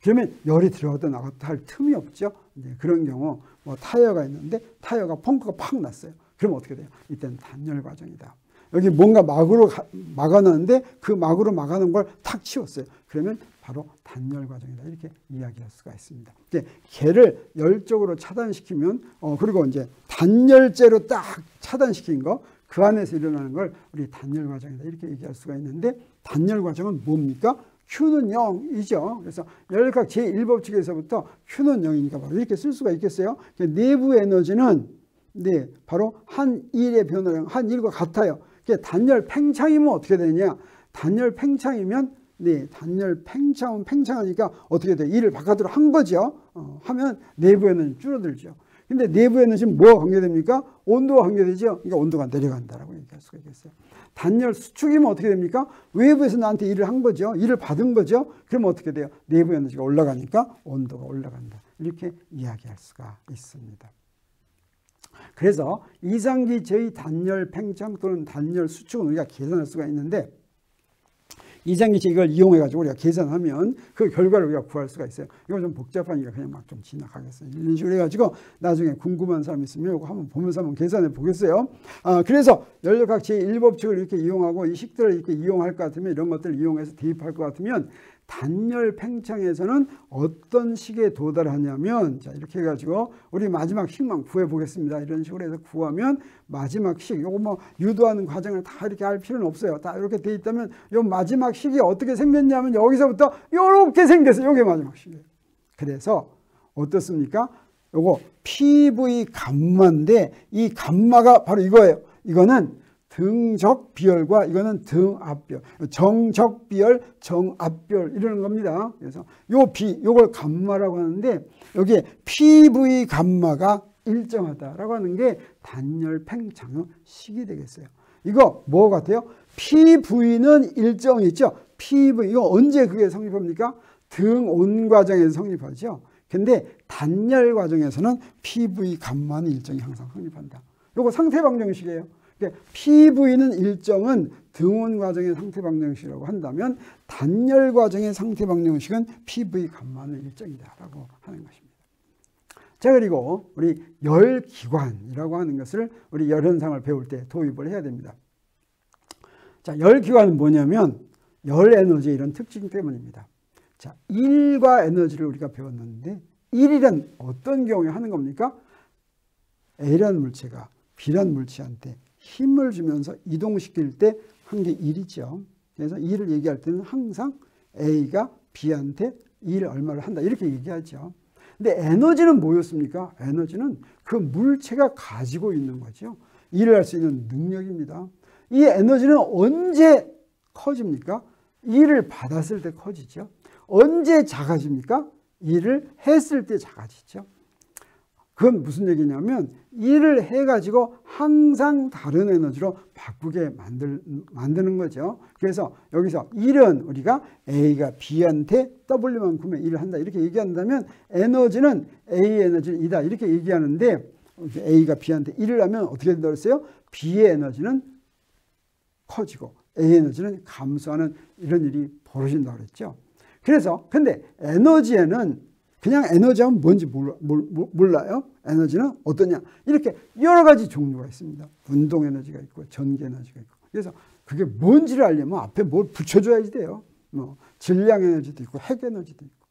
A: 그러면 열이 들어가도 나가도 할 틈이 없죠. 이제 그런 경우 뭐 타이어가 있는데 타이어가 펑크가 팍 났어요. 그럼 어떻게 돼요? 이때는 단열 과정이다. 여기 뭔가 막으로 막아놨는데 그 막으로 막아놓은 걸 탁 치웠어요. 그러면 바로 단열 과정이다. 이렇게 이야기할 수가 있습니다. 이제 걔를 열적으로 차단시키면 그리고 이제 단열재로 딱 차단시킨 거 그 안에서 일어나는 걸 우리 단열 과정이다. 이렇게 얘기할 수가 있는데 단열 과정은 뭡니까? Q는 0이죠. 그래서 연력학 제1법칙에서부터 Q는 0이니까 바로 이렇게 쓸 수가 있겠어요. 내부 에너지는 네, 바로 한 일의 변화량, 한 일과 같아요. 단열 팽창이면 어떻게 되냐? 단열 팽창이면 네, 단열 팽창하니까 어떻게 돼? 일을 바깥으로 한 거죠. 하면 내부 에너지 줄어들죠. 근데 내부 에너지는 뭐와 관계됩니까? 온도와 관계되죠. 그러니까 온도가 내려간다라고 얘기할 수가 있겠어요. 단열 수축이면 어떻게 됩니까? 외부에서 나한테 일을 한 거죠. 일을 받은 거죠. 그러면 어떻게 돼요? 내부 에너지가 올라가니까 온도가 올라간다. 이렇게 이야기할 수가 있습니다. 그래서 이상기체의 단열 팽창 또는 단열 수축은 우리가 계산할 수가 있는데 이상기체 이걸 이용해가지고 우리가 계산하면 그 결과를 우리가 구할 수가 있어요. 이거 좀 복잡하니까 그냥 막 좀 지나가겠어요. 이런 식으로 해가지고 나중에 궁금한 사람 있으면 이거 한번 보면서 한번 계산해 보겠어요. 그래서 연력학 제1법칙을 이렇게 이용하고 이 식들을 이렇게 이용할 것 같으면 이런 것들을 이용해서 대입할 것 같으면 단열 팽창에서는 어떤 식에 도달하냐면 자 이렇게 해가지고 우리 마지막 식만 구해보겠습니다. 이런 식으로 해서 구하면 마지막 식 요거 뭐 유도하는 과정을 다 이렇게 할 필요는 없어요. 다 이렇게 돼 있다면 요 마지막 식이 어떻게 생겼냐면 여기서부터 요렇게 생겼어요. 요게 마지막 식이에요. 그래서 어떻습니까? 요거 PV 감마인데 이 감마가 바로 이거예요. 이거는 등적 비열과 이거는 등압별, 정적 비열, 정압별 이러는 겁니다. 그래서 요걸 감마라고 하는데 여기에 PV 감마가 일정하다라고 하는 게 단열 팽창의 식이 되겠어요. 이거 뭐 같아요? PV는 일정이 있죠. PV 이거 언제 그게 성립합니까? 등온 과정에서 성립하죠. 근데 단열 과정에서는 PV 감마는 일정이 항상 성립한다. 요거 상태 방정식이에요. 그러니까 PV는 일정은 등온 과정의 상태 방정식이라고 한다면 단열 과정의 상태 방정식은 PV 감마는 일정이다라고 하는 것입니다. 자, 그리고 우리 열기관이라고 하는 것을 우리 열현상을 배울 때 도입을 해야 됩니다. 자, 열기관은 뭐냐면 열에너지의 이런 특징 때문입니다. 자, 일과 에너지를 우리가 배웠는데 일이란 어떤 경우에 하는 겁니까? A라는 물체가 B라는 물체한테 힘을 주면서 이동시킬 때 한 게 일이죠. 그래서 일을 얘기할 때는 항상 A가 B한테 일 얼마를 한다 이렇게 얘기하죠. 근데 에너지는 뭐였습니까? 에너지는 그 물체가 가지고 있는 거죠. 일을 할 수 있는 능력입니다. 이 에너지는 언제 커집니까? 일을 받았을 때 커지죠. 언제 작아집니까? 일을 했을 때 작아지죠. 그건 무슨 얘기냐면 일을 해가지고 항상 다른 에너지로 바꾸게 만드는 거죠. 그래서 여기서 일은 우리가 A가 B한테 W만큼의 일을 한다 이렇게 얘기한다면 에너지는 A 에너지는 이다 이렇게 얘기하는데 A가 B한테 일을 하면 어떻게 된다고 했어요? B의 에너지는 커지고 A 에너지는 감소하는 이런 일이 벌어진다고 그랬죠. 그래서 근데 에너지에는 그냥 에너지하면 뭔지 몰라요. 에너지는 어떠냐. 이렇게 여러 가지 종류가 있습니다. 운동 에너지가 있고 전기 에너지가 있고. 그래서 그게 뭔지를 알려면 앞에 뭘 붙여줘야지 돼요. 뭐 질량 에너지도 있고 핵 에너지도 있고.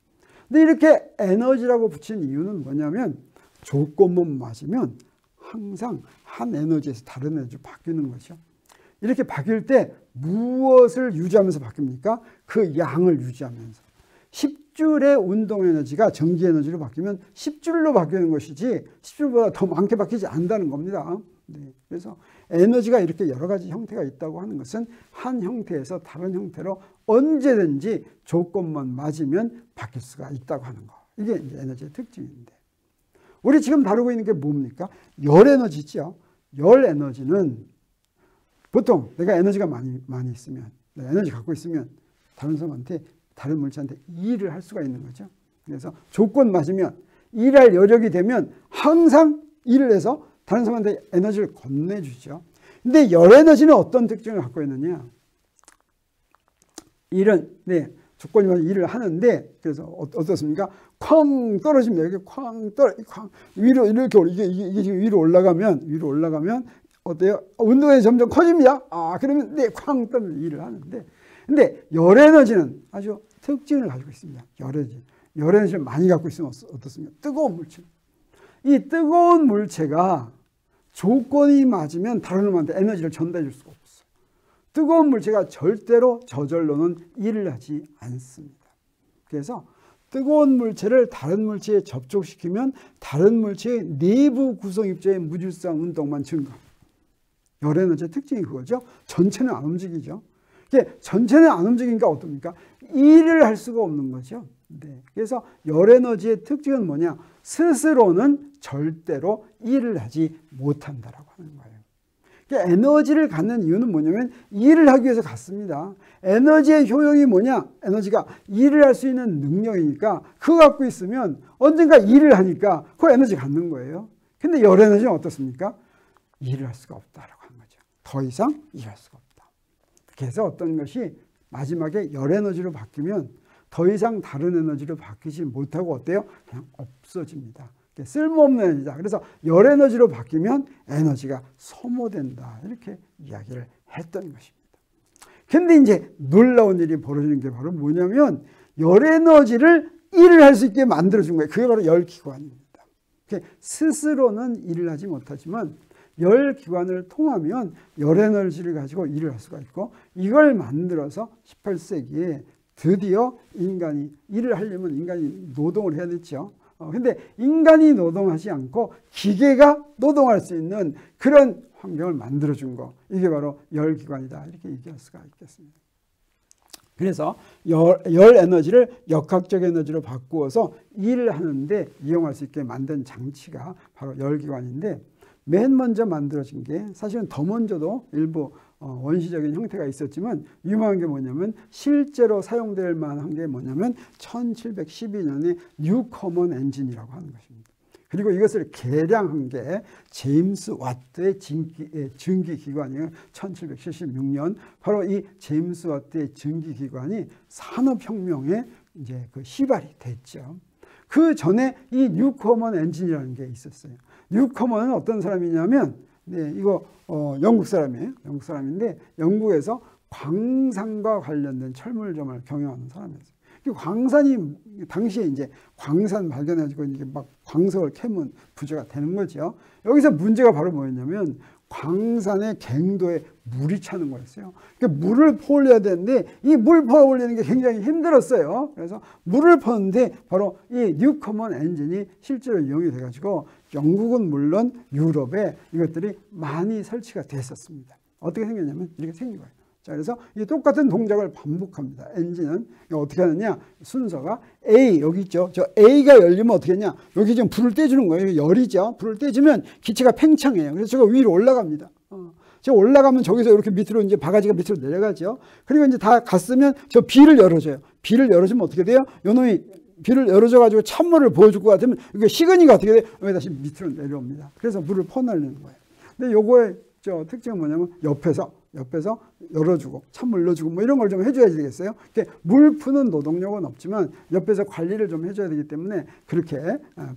A: 근데 이렇게 에너지라고 붙인 이유는 뭐냐면 조건만 맞으면 항상 한 에너지에서 다른 에너지로 바뀌는 거죠. 이렇게 바뀔 때 무엇을 유지하면서 바뀝니까? 그 양을 유지하면서. 10줄의 운동 에너지가 전기 에너지로 바뀌면 10줄로 바뀌는 것이지 10줄보다 더 많게 바뀌지 않는다는 겁니다. 네. 그래서 에너지가 이렇게 여러 가지 형태가 있다고 하는 것은 한 형태에서 다른 형태로 언제든지 조건만 맞으면 바뀔 수가 있다고 하는 거. 이게 이제 에너지의 특징인데. 우리 지금 다루고 있는 게 뭡니까? 열 에너지죠. 열 에너지는 보통 내가 에너지가 많이 있으면, 내가 에너지 갖고 있으면 다른 사람한테 다른 물체한테 일을 할 수가 있는 거죠. 그래서 조건 맞으면 일할 여력이 되면 항상 일을 해서 다른 사람한테 에너지를 건네주죠. 근데 열 에너지는 어떤 특징을 갖고 있느냐? 일은 조건이 맞으면 일을 하는데 그래서 어떻습니까? 쾅 떨어집니다. 이게 쾅 위로 이렇게 이게 지금 위로 올라가면 어때요? 운동이 점점 커집니다. 그러면 쾅 떨어져 일을 하는데. 근데 열 에너지는 아주 특징을 가지고 있습니다. 열 에너지를 많이 갖고 있으면 어떻습니까? 뜨거운 물체. 이 뜨거운 물체가 조건이 맞으면 다른 놈한테 에너지를 전달해 줄 수가 없어요. 뜨거운 물체가 절대로 저절로는 일을 하지 않습니다. 그래서 뜨거운 물체를 다른 물체에 접촉시키면 다른 물체의 내부 구성 입자의 무질서한 운동만 증가. 열 에너지의 특징이 그거죠. 전체는 안 움직이죠. 전체는 안 움직이니까 어떻습니까? 일을 할 수가 없는 거죠. 네. 그래서 열 에너지의 특징은 뭐냐? 스스로는 절대로 일을 하지 못한다라고 하는 거예요. 그러니까 에너지를 갖는 이유는 뭐냐면 일을 하기 위해서 갖습니다. 에너지의 효용이 뭐냐? 에너지가 일을 할 수 있는 능력이니까 그거 갖고 있으면 언젠가 일을 하니까 그 에너지 갖는 거예요. 근데 열 에너지는 어떻습니까? 일을 할 수가 없다라고 하는 거죠. 더 이상 일할 수가 없다. 그래서 어떤 것이 마지막에 열 에너지로 바뀌면 더 이상 다른 에너지로 바뀌지 못하고 어때요? 그냥 없어집니다. 쓸모없는 에너지다. 그래서 열 에너지로 바뀌면 에너지가 소모된다. 이렇게 이야기를 했던 것입니다. 근데 이제 놀라운 일이 벌어지는 게 바로 뭐냐면 열 에너지를 일을 할 수 있게 만들어준 거예요. 그게 바로 열기관입니다. 스스로는 일을 하지 못하지만 열기관을 통하면 열 에너지를 가지고 일을 할 수가 있고 이걸 만들어서 18세기에 드디어 인간이 일을 하려면 인간이 노동을 해야 됐죠. 근데 인간이 노동하지 않고 기계가 노동할 수 있는 그런 환경을 만들어준 거. 이게 바로 열기관이다. 이렇게 얘기할 수가 있겠습니다. 그래서 열 에너지를 역학적 에너지로 바꾸어서 일을 하는데 이용할 수 있게 만든 장치가 바로 열기관인데 맨 먼저 만들어진 게 사실은 더 먼저도 일부 원시적인 형태가 있었지만 유명한 게 뭐냐면 실제로 사용될 만한 게 뭐냐면 1712년에 뉴커먼 엔진이라고 하는 것입니다. 그리고 이것을 계량한 게 제임스 와트의 증기기관이에요. 1776년 바로 이 제임스 와트의 증기기관이 산업혁명에 이제 그 시발이 됐죠. 그 전에 이 뉴커먼 엔진이라는 게 있었어요. 뉴커먼은 어떤 사람이냐면, 네, 이거 영국 사람이에요. 영국 사람인데 영국에서 광산과 관련된 철물점을 경영하는 사람이었어요. 광산이 당시에 이제 광산 발견해가지고 이게 막 광석을 캐면 부자가 되는 거죠. 여기서 문제가 바로 뭐였냐면 광산의 갱도에 물이 차는 거였어요. 그러니까 물을 퍼올려야 되는데 이 물 퍼올리는 게 굉장히 힘들었어요. 그래서 물을 퍼는데 바로 이 뉴커먼 엔진이 실제로 이용이 돼가지고 영국은 물론 유럽에 이것들이 많이 설치가 됐었습니다. 어떻게 생겼냐면 이렇게 생긴 거예요. 자, 그래서 이 똑같은 동작을 반복합니다. 엔진은 어떻게 하느냐? 순서가 A, 여기 있죠. 저 A가 열리면 어떻게 하냐? 여기 지금 불을 떼주는 거예요. 열이죠. 불을 떼주면 기체가 팽창해요. 그래서 저거 위로 올라갑니다. 저 올라가면 저기서 이렇게 밑으로 이제 바가지가 밑으로 내려가죠. 그리고 이제 다 갔으면 저 B를 열어줘요. B를 열어주면 어떻게 돼요? 요놈이 B를 열어줘가지고 찬물을 부어줄 것 같으면 이게 식은이가 어떻게 돼요? 여기 다시 밑으로 내려옵니다. 그래서 물을 퍼날리는 거예요. 근데 요거의 저 특징은 뭐냐면 옆에서 열어주고 찬물 넣어주고 뭐 이런 걸 좀 해줘야 되겠어요. 물 푸는 노동력은 없지만 옆에서 관리를 좀 해줘야 되기 때문에 그렇게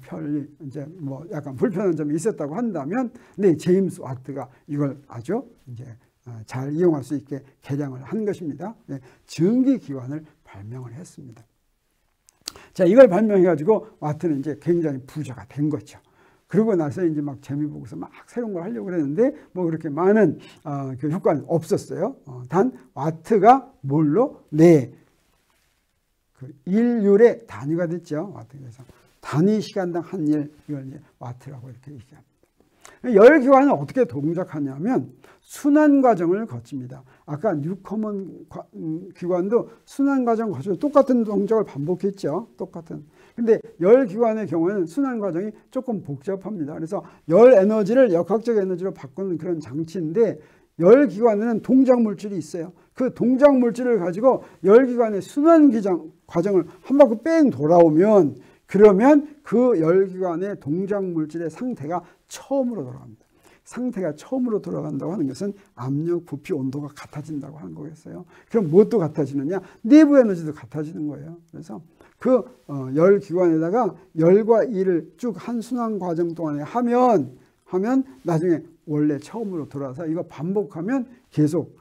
A: 편리 이제 뭐 약간 불편한 점이 있었다고 한다면, 네, 제임스 와트가 이걸 아주 이제 잘 이용할 수 있게 개량을 한 것입니다. 네, 증기기관을 발명을 했습니다. 자, 이걸 발명해가지고 와트는 이제 굉장히 부자가 된 거죠. 그러고 나서 이제 막 재미 보고서 막 새로운 걸 하려고 그랬는데 뭐 그렇게 많은 그 효과는 없었어요. 단 와트가 뭘로? 네, 그 일률의 단위가 됐죠. 와트. 그래서 단위 시간당 한 일, 이걸 이제 와트라고 이렇게 얘기합니다. 열기관은 어떻게 동작하냐면 순환 과정을 거칩니다. 아까 뉴커먼 기관도 순환 과정 거쳐서 똑같은 동작을 반복했죠. 똑같은. 근데 열기관의 경우에는 순환 과정이 조금 복잡합니다. 그래서 열 에너지를 역학적 에너지로 바꾸는 그런 장치인데 열기관에는 동작 물질이 있어요. 그 동작 물질을 가지고 열기관의 순환 과정을 한 바퀴 뺑 돌아오면 그러면 그 열기관의 동작 물질의 상태가 처음으로 돌아갑니다. 상태가 처음으로 돌아간다고 하는 것은 압력, 부피, 온도가 같아진다고 하는 거겠어요. 그럼 무엇도 같아지느냐? 내부 에너지도 같아지는 거예요. 그래서 그 열기관에다가 열과 일을 쭉 한 순환 과정 동안에 하면 나중에 원래 처음으로 돌아와서 이거 반복하면 계속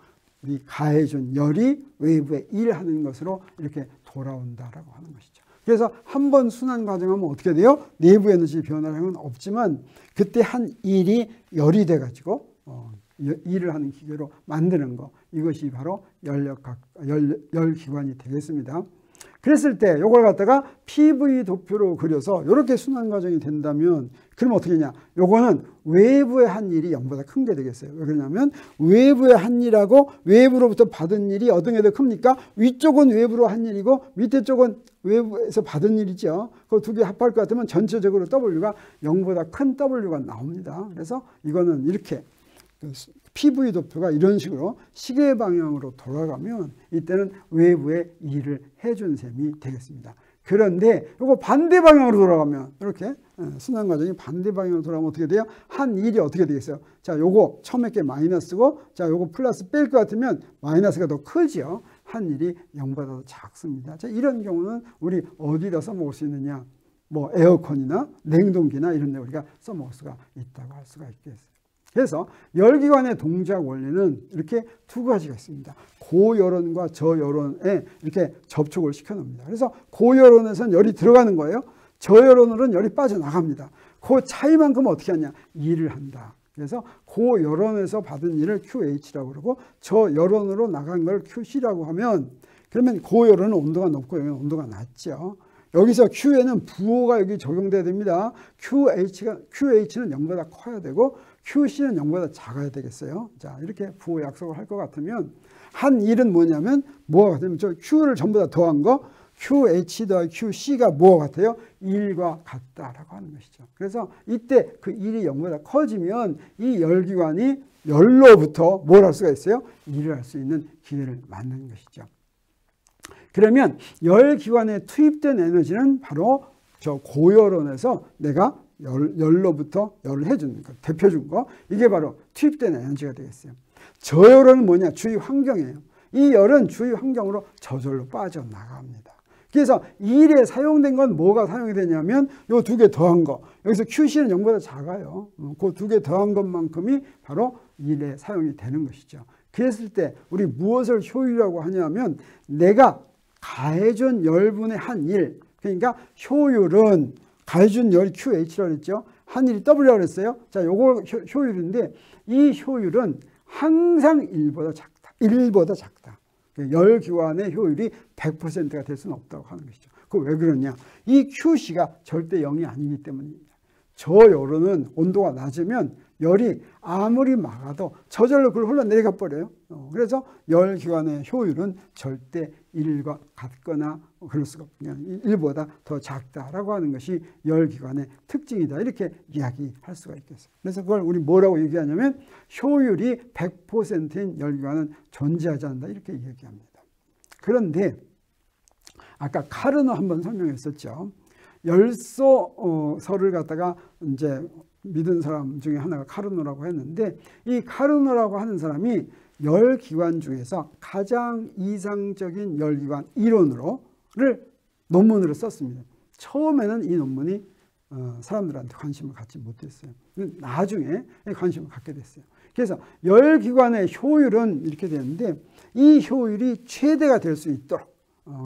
A: 이 가해준 열이 외부에 일하는 것으로 이렇게 돌아온다라고 하는 것이죠. 그래서 한 번 순환 과정하면 어떻게 돼요? 내부 에너지 변화량은 없지만 그때 한 일이 열이 돼가지고 일을 하는 기계로 만드는 거, 이것이 바로 열기관이 되겠습니다. 그랬을 때 이걸 갖다가 PV 도표로 그려서 이렇게 순환 과정이 된다면 그럼 어떻게 되냐? 요거는 외부의 한 일이 0보다 큰 게 되겠어요. 왜 그러냐면 외부의 한 일하고 외부로부터 받은 일이 어떤 게 더 큽니까? 위쪽은 외부로 한 일이고 밑에 쪽은 외부에서 받은 일이죠. 그 두 개 합할 것 같으면 전체적으로 W가 0보다 큰 W가 나옵니다. 그래서 이거는 이렇게 PV 도표가 이런 식으로 시계 방향으로 돌아가면 이때는 외부에 일을 해준 셈이 되겠습니다. 그런데 이거 반대 방향으로 돌아가면 이렇게 순환 과정이 반대 방향으로 돌아가면 어떻게 돼요? 한 일이 어떻게 되겠어요? 자, 요거 처음에 게 마이너스고, 자, 요거 플러스 뺄 것 같으면 마이너스가 더 크죠. 한 일이 0보다 더 작습니다. 자, 이런 경우는 우리 어디다 써먹을 수 있느냐? 뭐 에어컨이나 냉동기나 이런 데 우리가 써먹을 수가 있다고 할 수가 있겠어요. 그래서 열기관의 동작 원리는 이렇게 두 가지가 있습니다. 고열원과 저열원에 이렇게 접촉을 시켜놓습니다. 그래서 고열원에서는 열이 들어가는 거예요. 저열원으로는 열이 빠져나갑니다. 그 차이만큼 어떻게 하냐? 일을 한다. 그래서 고열원에서 받은 일을 QH라고 그러고 저열원으로 나간 걸 QC라고 하면, 그러면 고열원은 온도가 높고 여기는 온도가 낮죠. 여기서 Q에는 부호가 여기 적용돼야 됩니다. QH는 0보다 커야 되고 QC는 0보다 작아야 되겠어요. 자, 이렇게 부호 약속을 할 것 같으면 한 일은 뭐냐면 뭐가 같으면 저 Q를 전부 다 더한 거 QH 더하기 QC가 뭐가 같아요? 1과 같다라고 하는 것이죠. 그래서 이때 그 1이 0보다 커지면 이 열기관이 열로부터 뭘 할 수가 있어요? 일을 할 수 있는 기회를 만드는 것이죠. 그러면 열기관에 투입된 에너지는 바로 저 고열원에서 내가 열로부터 열을 해주는 거, 데펴준 거, 이게 바로 투입된 에너지가 되겠어요. 저열은 뭐냐? 주위 환경이에요. 이 열은 주위 환경으로 저절로 빠져나갑니다. 그래서 이 일에 사용된 건 뭐가 사용이 되냐면 요 두 개 더한 거. 여기서 QC는 0보다 작아요. 그 두 개 더한 것만큼이 바로 이 일에 사용이 되는 것이죠. 그랬을 때 우리 무엇을 효율이라고 하냐면 내가 가해준 열분의 한 일. 그러니까 효율은 가해준 열이 QH라고 했죠. 한 일이 W라고 그랬어요. 자, 요거 효율인데 이 효율은 항상 1보다 작다. 1보다 작다. 열 기관의 효율이 100%가 될 수는 없다고 하는 것이죠. 그 왜 그러냐? 이 QC가 절대 0이 아니기 때문입니다. 저 열은 온도가 낮으면 열이 아무리 막아도 저절로 그걸 흘러내려가 버려요. 그래서 열 기관의 효율은 절대 1과 같거나 그럴 수가 없냐. 1보다 더 작다라고 하는 것이 열 기관의 특징이다. 이렇게 이야기할 수가 있겠어요. 그래서 그걸 우리 뭐라고 얘기하냐면 효율이 100%인 열 기관은 존재하지 않는다. 이렇게 얘기합니다. 그런데 아까 카르노 한번 설명했었죠. 열소설을 갖다가 이제 믿은 사람 중에 하나가 카르노라고 했는데 이 카르노라고 하는 사람이 열기관 중에서 가장 이상적인 열기관 이론으로를 논문으로 썼습니다. 처음에는 이 논문이 사람들한테 관심을 갖지 못했어요. 나중에 관심을 갖게 됐어요. 그래서 열기관의 효율은 이렇게 되는데 이 효율이 최대가 될 수 있도록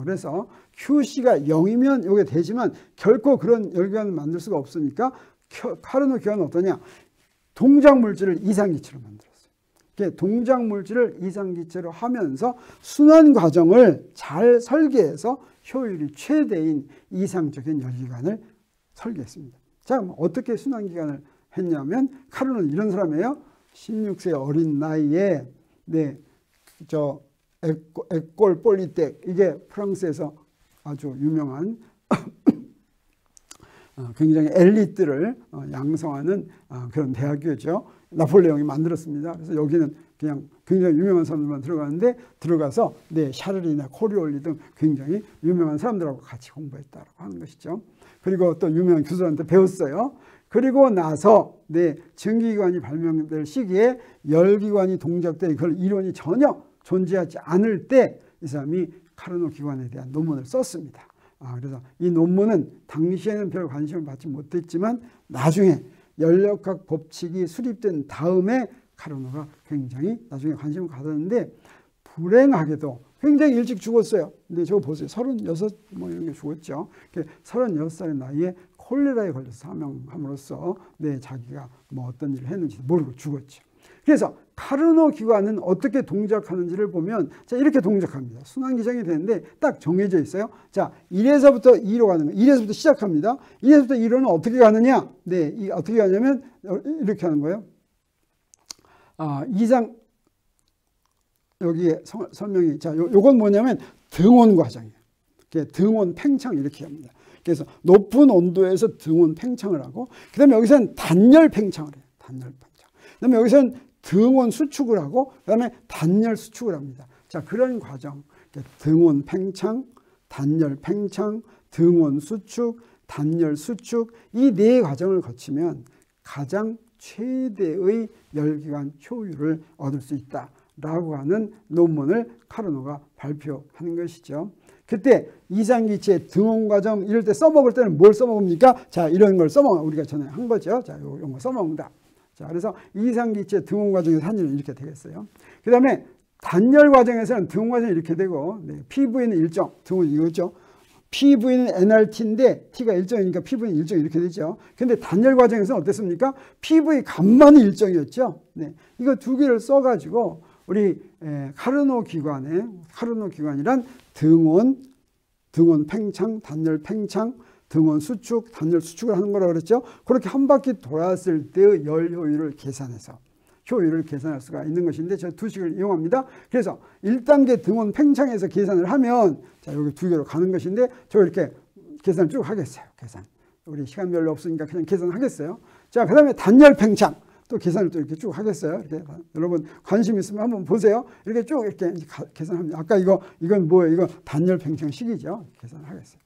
A: 그래서 QC가 0이면 이게 되지만 결코 그런 열기관을 만들 수가 없으니까 카르노 기관은 어떠냐? 동작물질을 이상기체로 만들었어요. 동작물질을 이상기체로 하면서 순환 과정을 잘 설계해서 효율이 최대인 이상적인 열기관을 설계했습니다. 자, 그럼 어떻게 순환기관을 했냐면 카르노는 이런 사람이에요. 16세 어린 나이에 에꼴 폴리텍, 이게 프랑스에서 아주 유명한 굉장히 엘리트를 양성하는 그런 대학교죠. 나폴레옹이 만들었습니다. 그래서 여기는 그냥 굉장히 유명한 사람들만 들어가는데 들어가서 샤를리나 코리올리 등 굉장히 유명한 사람들하고 같이 공부했다고 하는 것이죠. 그리고 또 유명한 교수들한테 배웠어요. 그리고 나서 전기기관이 발명될 시기에 열기관이 동작된 그런 이론이 전혀 존재하지 않을 때 이 사람이 카르노 기관에 대한 논문을 썼습니다. 그래서 이 논문은 당시에는 별 관심을 받지 못했지만 나중에 열역학 법칙이 수립된 다음에 카르노가 굉장히 나중에 관심을 가졌는데 불행하게도 굉장히 일찍 죽었어요. 근데 저거 보세요. 36 뭐 이런 게 죽었죠. 36살의 나이에 콜레라에 걸려서 사망함으로써 자기가 뭐 어떤 일을 했는지 모르고 죽었죠. 그래서 카르노 기관은 어떻게 동작하는지를 보면 자, 이렇게 동작합니다. 순환기장이 되는데 딱 정해져 있어요. 자, 1에서부터 2로 가는 거예요. 1에서부터 시작합니다. 1에서부터 2로는 어떻게 가느냐? 어떻게 가냐면 이렇게 하는 거예요. 이상 여기에 설명이 자, 요건 뭐냐면 등온 과정이에요. 등온 팽창 이렇게 합니다. 그래서 높은 온도에서 등온 팽창을 하고 그다음에 여기서는 단열 팽창을 해요. 단열 팽창. 그다음에 여기서는 등온 수축을 하고 그다음에 단열 수축을 합니다. 자, 그런 과정. 등온 팽창, 단열 팽창, 등온 수축, 단열 수축 이 네 과정을 거치면 가장 최대의 열기관 효율을 얻을 수 있다라고 하는 논문을 카르노가 발표하는 것이죠. 그때 이상기체 등온 과정 이럴 때 써먹을 때는 뭘 써먹습니까? 자, 이런 걸 써먹어. 우리가 전에 한 거죠. 자, 이런 거 써먹는다. 자, 그래서 이상기체 등온 과정에서 한 일은 이렇게 되겠어요. 그 다음에 단열 과정에서는 등온 과정이 이렇게 되고, PV는 일정, 등온 이거죠. PV는 NRT인데 T가 일정이니까 PV는 일정 이렇게 되죠. 근데 단열 과정에서는 어땠습니까? PV 값만이 일정이었죠. 이거 두 개를 써가지고 우리 카르노 기관이란 등온 팽창, 단열 팽창, 등온 수축, 단열 수축을 하는 거라고 그랬죠. 그렇게 한 바퀴 돌았을 때의 열 효율을 계산해서 효율을 계산할 수가 있는 것인데 저 두 식을 이용합니다. 그래서 1단계 등온 팽창에서 계산을 하면 자, 여기 두 개로 가는 것인데 저 이렇게 계산을 쭉 하겠어요. 계산. 우리 시간 별로 없으니까 그냥 계산하겠어요. 자, 그 다음에 단열 팽창. 또 계산을 또 이렇게 쭉 하겠어요. 이렇게 여러분 관심 있으면 한번 보세요. 이렇게 쭉 이렇게 계산합니다. 아까 이건 뭐예요? 이거 단열 팽창 식이죠. 계산을 하겠어요.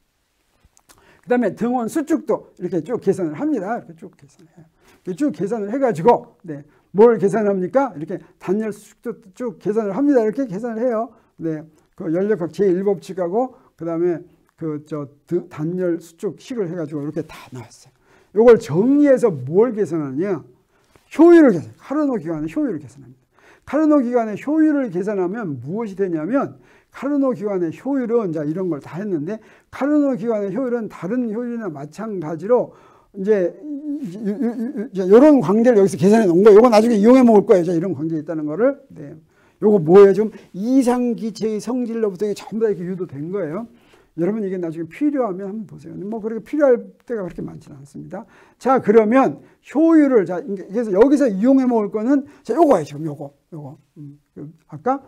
A: 그 다음에 등원 수축도 이렇게 쭉 계산을 합니다. 이렇게 쭉 계산해요. 이렇게 쭉 계산을 해가지고, 네. 뭘 계산합니까? 이렇게 단열 수축도 쭉 계산을 합니다. 이렇게 계산을 해요. 네. 그 연력학 제1법칙하고, 그 다음에 단열 수축식을 해가지고 이렇게 다 나왔어요. 이걸 정리해서 뭘 계산하느냐? 효율을 계산. 카르노 기관의 효율을 계산합니다. 카르노 기관의 효율을 계산하면 무엇이 되냐면, 카르노 기관의 효율은, 자, 이런 걸 다 했는데, 카르노 기관의 효율은 다른 효율이나 마찬가지로 이제 이런 관계를 여기서 계산해 놓은 거예요. 이거 나중에 이용해 먹을 거예요. 자, 이런 관계 있다는 거를. 네. 요거 뭐예요? 좀 이상기체의 성질로부터 이게 전부 다 이렇게 유도된 거예요. 여러분 이게 나중에 필요하면 한번 보세요. 뭐 그렇게 필요할 때가 그렇게 많지는 않습니다. 자, 그러면 효율을, 자, 그래서 여기서 이용해 먹을 거는, 자, 요거예요. 지금 요거. 아까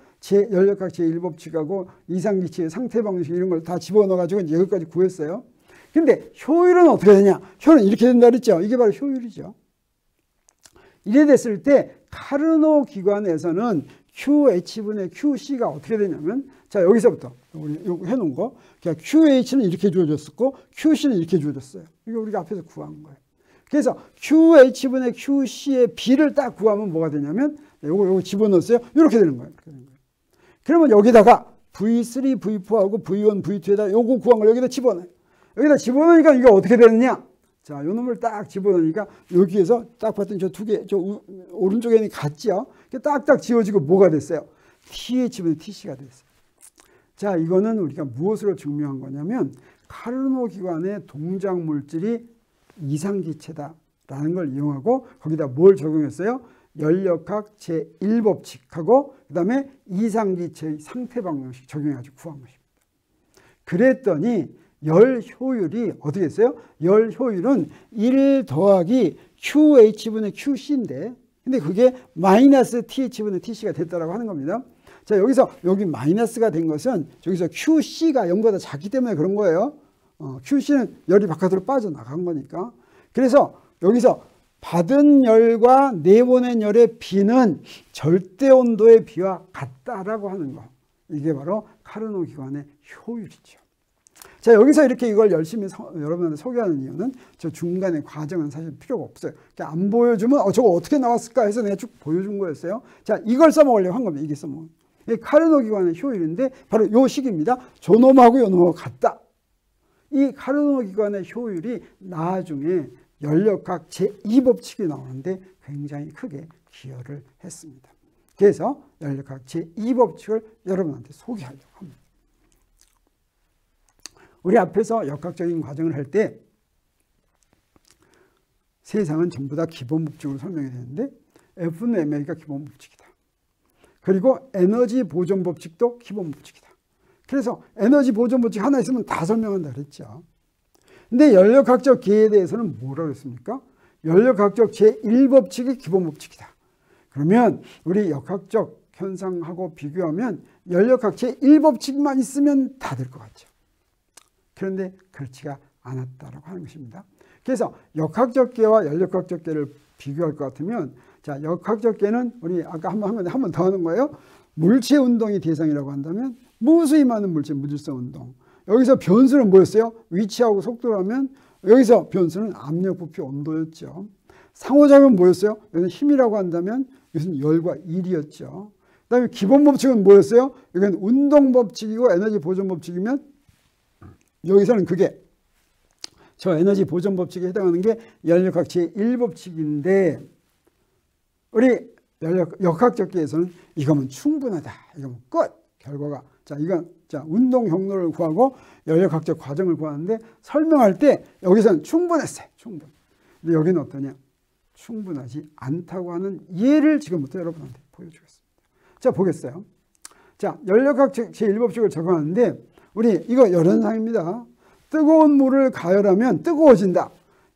A: 연력학 제1법칙하고 이상기체의 상태 방식 이런 걸 다 집어넣어가지고 여기까지 구했어요. 근데 효율은 어떻게 되냐? 효율은 이렇게 된다 그랬죠. 이게 바로 효율이죠. 이래 됐을 때 카르노 기관에서는 QH분의 QC가 어떻게 되냐면, 자, 여기서부터 우리 요거 해놓은 거, 그러니까 QH는 이렇게 주어졌었고 QC는 이렇게 주어졌어요. 이게 우리가 앞에서 구한 거예요. 그래서 QH분의 QC의 B를 딱 구하면 뭐가 되냐면, 요거 집어넣었어요. 이렇게 되는 거예요. 그러면 여기다가 V3, V4하고 V1, V2에다 요거 구한 걸 여기다 집어넣어요. 여기다 집어넣으니까 이게 어떻게 되느냐? 자, 요 놈을 딱 집어넣으니까 여기에서 딱 봤더니 저 두 개, 저 오른쪽에는 같죠? 딱딱 지워지고 뭐가 됐어요? TH분의 TC가 됐어요. 자, 이거는 우리가 무엇으로 증명한 거냐면, 카르노 기관의 동작 물질이 이상기체다라는 걸 이용하고 거기다 뭘 적용했어요? 연력학 제1법칙하고 그 다음에 이상기체의 상태 방정식 적용해가지고 구한 것입니다. 그랬더니 열 효율이 어떻게 했어요? 열 효율은 1 더하기 QH분의 QC인데, 근데 그게 마이너스 TH분의 TC가 됐다라고 하는 겁니다. 자, 여기서 여기 마이너스가 된 것은 저기서 QC가 0보다 작기 때문에 그런 거예요. QC는 열이 바깥으로 빠져나간 거니까. 그래서 여기서 받은 열과 내보낸 열의 비는 절대 온도의 비와 같다라고 하는 거. 이게 바로 카르노 기관의 효율이죠. 자, 여기서 이렇게 이걸 열심히 여러분한테 소개하는 이유는 저 중간에 과정은 사실 필요가 없어요. 안 보여주면 저거 어떻게 나왔을까 해서 내가 쭉 보여준 거였어요. 자, 이걸 써먹으려고 한 겁니다. 이게 써먹은. 이게 카르노 기관의 효율인데 바로 요 식입니다. 저놈하고 요 놈하고 같다. 이 카르노 기관의 효율이 나중에 연력학 제2법칙이 나오는데 굉장히 크게 기여를 했습니다. 그래서 연력학 제2법칙을 여러분한테 소개하려고 합니다. 우리 앞에서 역학적인 과정을 할 때 세상은 전부 다 기본 법칙으로 설명이 되는데 F는 MA가 기본 법칙이다. 그리고 에너지 보존 법칙도 기본 법칙이다. 그래서 에너지 보존 법칙 하나 있으면 다 설명한다 그랬죠. 근데 연력학적 기에 대해서는 뭐라고 했습니까? 연력학적 제1법칙이 기본 법칙이다. 그러면 우리 역학적 현상하고 비교하면 연력학 제1법칙만 있으면 다 될 것 같죠. 그런데 그렇지가 않았다라고 하는 것입니다. 그래서 역학적 계와 연력학적 계를 비교할 것 같으면, 자, 역학적 계는 우리 아까 한 번 더 하는 거예요. 물체 운동이 대상이라고 한다면 무수히 많은 물체, 무질서 운동. 여기서 변수는 뭐였어요? 위치하고 속도라면 여기서 변수는 압력, 부피, 온도였죠. 상호작용은 뭐였어요? 여기는 힘이라고 한다면 이것은 열과 일이었죠. 그 다음에 기본 법칙은 뭐였어요? 이건 운동 법칙이고 에너지 보존 법칙이면 여기서는 그게 저 에너지 보존 법칙에 해당하는 게 연력학 제1법칙인데 우리 역학적 계에서는 이거면 충분하다. 이거면 끝. 결과가. 자, 이건 자, 운동 경로를 구하고 연력학적 과정을 구하는데 설명할 때 여기서는 충분했어요. 충분. 근데 여기는 어떠냐? 충분하지 않다고 하는 예를 지금부터 여러분한테 보여주겠습니다. 자, 보겠어요. 자, 연력학 제1법칙을 적용하는데 우리 이거 열현상입니다. 뜨거운 물을 가열하면 뜨거워진다.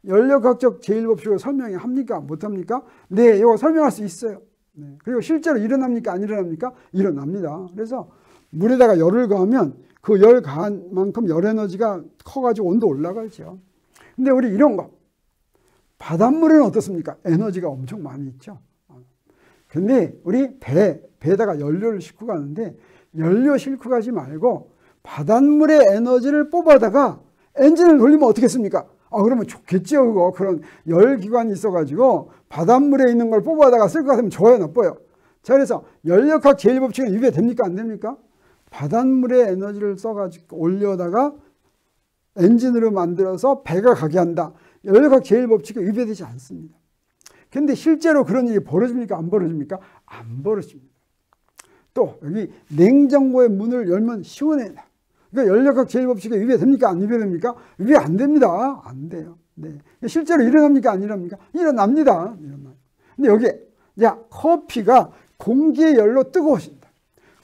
A: 연력학적 제1법칙을 설명이 합니까? 못합니까? 네, 이거 설명할 수 있어요. 네. 그리고 실제로 일어납니까? 안 일어납니까? 일어납니다. 그래서 물에다가 열을 가하면 그 열 가한 만큼 열 에너지가 커가지고 온도 올라가죠. 근데 우리 이런 거 바닷물에는 어떻습니까? 에너지가 엄청 많이 있죠. 근데 우리 배에다가 연료를 싣고 가는데 연료 싣고 가지 말고 바닷물의 에너지를 뽑아다가 엔진을 돌리면 어떻겠습니까? 그러면 좋겠죠. 그거. 그런 열기관이 있어가지고 바닷물에 있는 걸 뽑아다가 쓸 것 같으면 좋아요, 나빠요? 자, 그래서 연력학 제1법칙은 위배됩니까? 안 됩니까? 바닷물에 에너지를 써가지고 올려다가 엔진으로 만들어서 배가 가게 한다. 연력학 제1법칙은 위배되지 않습니다. 근데 실제로 그런 일이 벌어집니까? 안 벌어집니까? 안 벌어집니다. 또 여기 냉장고의 문을 열면 시원해요. 그러니까 연력학 제1법칙이 위배됩니까? 안 위배됩니까? 위배 안 됩니다. 안 돼요. 네. 실제로 일어납니까? 안 일어납니까? 일어납니다. 근데 여기에 커피가 공기의 열로 뜨거워진다.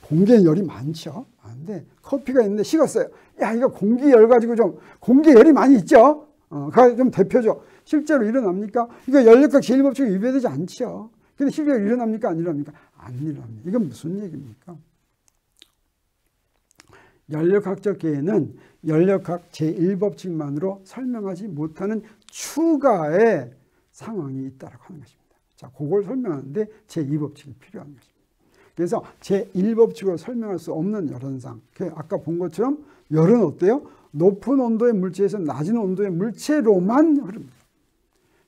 A: 공기의 열이 많죠. 근데 커피가 있는데 식었어요. 이거 공기 열 가지고 좀 공기 열이 많이 있죠. 그가 좀 대표죠. 실제로 일어납니까? 이거 연력학 제1법칙이 위배되지 않죠. 근데 실제로 일어납니까? 안 일어납니까? 안 일어납니다. 이건 무슨 얘기입니까? 연력학적 계에는 연력학 제1법칙만으로 설명하지 못하는 추가의 상황이 있다고 하는 것입니다. 자, 그걸 설명하는데 제2법칙이 필요한 것입니다. 그래서 제1법칙으로 설명할 수 없는 열현상. 아까 본 것처럼 열은 어때요? 높은 온도의 물체에서 낮은 온도의 물체로만 흐릅니다.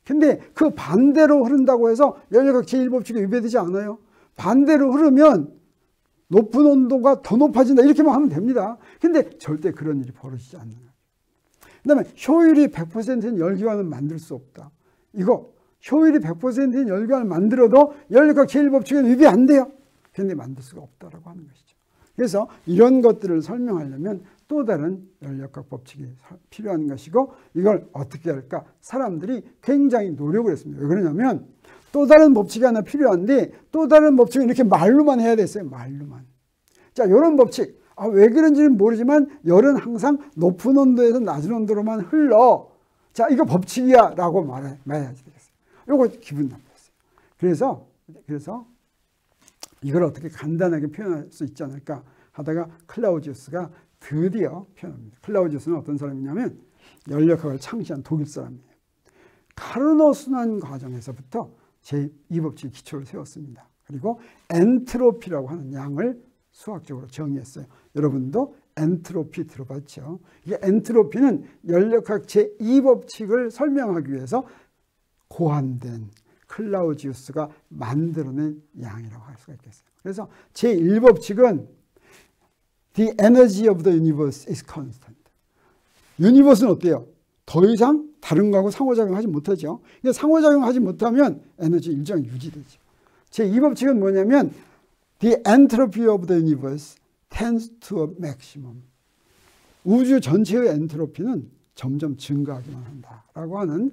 A: 근데 그 반대로 흐른다고 해서 연력학 제1법칙이 위배되지 않아요. 반대로 흐르면 높은 온도가 더 높아진다 이렇게만 하면 됩니다. 근데 절대 그런 일이 벌어지지 않는 거예요. 그 다음에 효율이 100%인 열기관을 만들 수 없다. 이거 효율이 100%인 열기관을 만들어도 연력학 제1법칙은 위배 안 돼요. 근데 만들 수가 없다라고 하는 것이죠. 그래서 이런 것들을 설명하려면 또 다른 연력학 법칙이 필요한 것이고 이걸 어떻게 할까? 사람들이 굉장히 노력을 했습니다. 왜 그러냐면 또 다른 법칙이 하나 필요한데 또 다른 법칙은 이렇게 말로만 해야 됐어요. 말로만. 자, 이런 법칙. 왜 그런지는 모르지만 열은 항상 높은 온도에서 낮은 온도로만 흘러. 자, 이거 법칙이야 라고 말해야지 되겠어요. 이거 기분 나빴어요. 그래서 이걸 어떻게 간단하게 표현할 수 있지 않을까 하다가 클라우지우스가 드디어 표현합니다. 클라우지우스는 어떤 사람이냐면 연력학을 창시한 독일 사람이에요. 카르노 순환 과정에서부터 제2법칙 기초를 세웠습니다. 그리고 엔트로피라고 하는 양을 수학적으로 정의했어요. 여러분도 엔트로피 들어봤죠? 이게 엔트로피는 연력학 제2법칙을 설명하기 위해서 고안된 클라우지우스가 만들어낸 양이라고 할 수가 있겠어요. 그래서 제1법칙은 The energy of the universe is constant. 유니버스는 어때요? 더 이상 다른 거하고 상호작용하지 못하죠. 상호작용하지 못하면 에너지 일정이 유지되죠. 제2법칙은 뭐냐면 The entropy of the universe tends to a maximum. 우주 전체의 엔트로피는 점점 증가하기만 한다라고 하는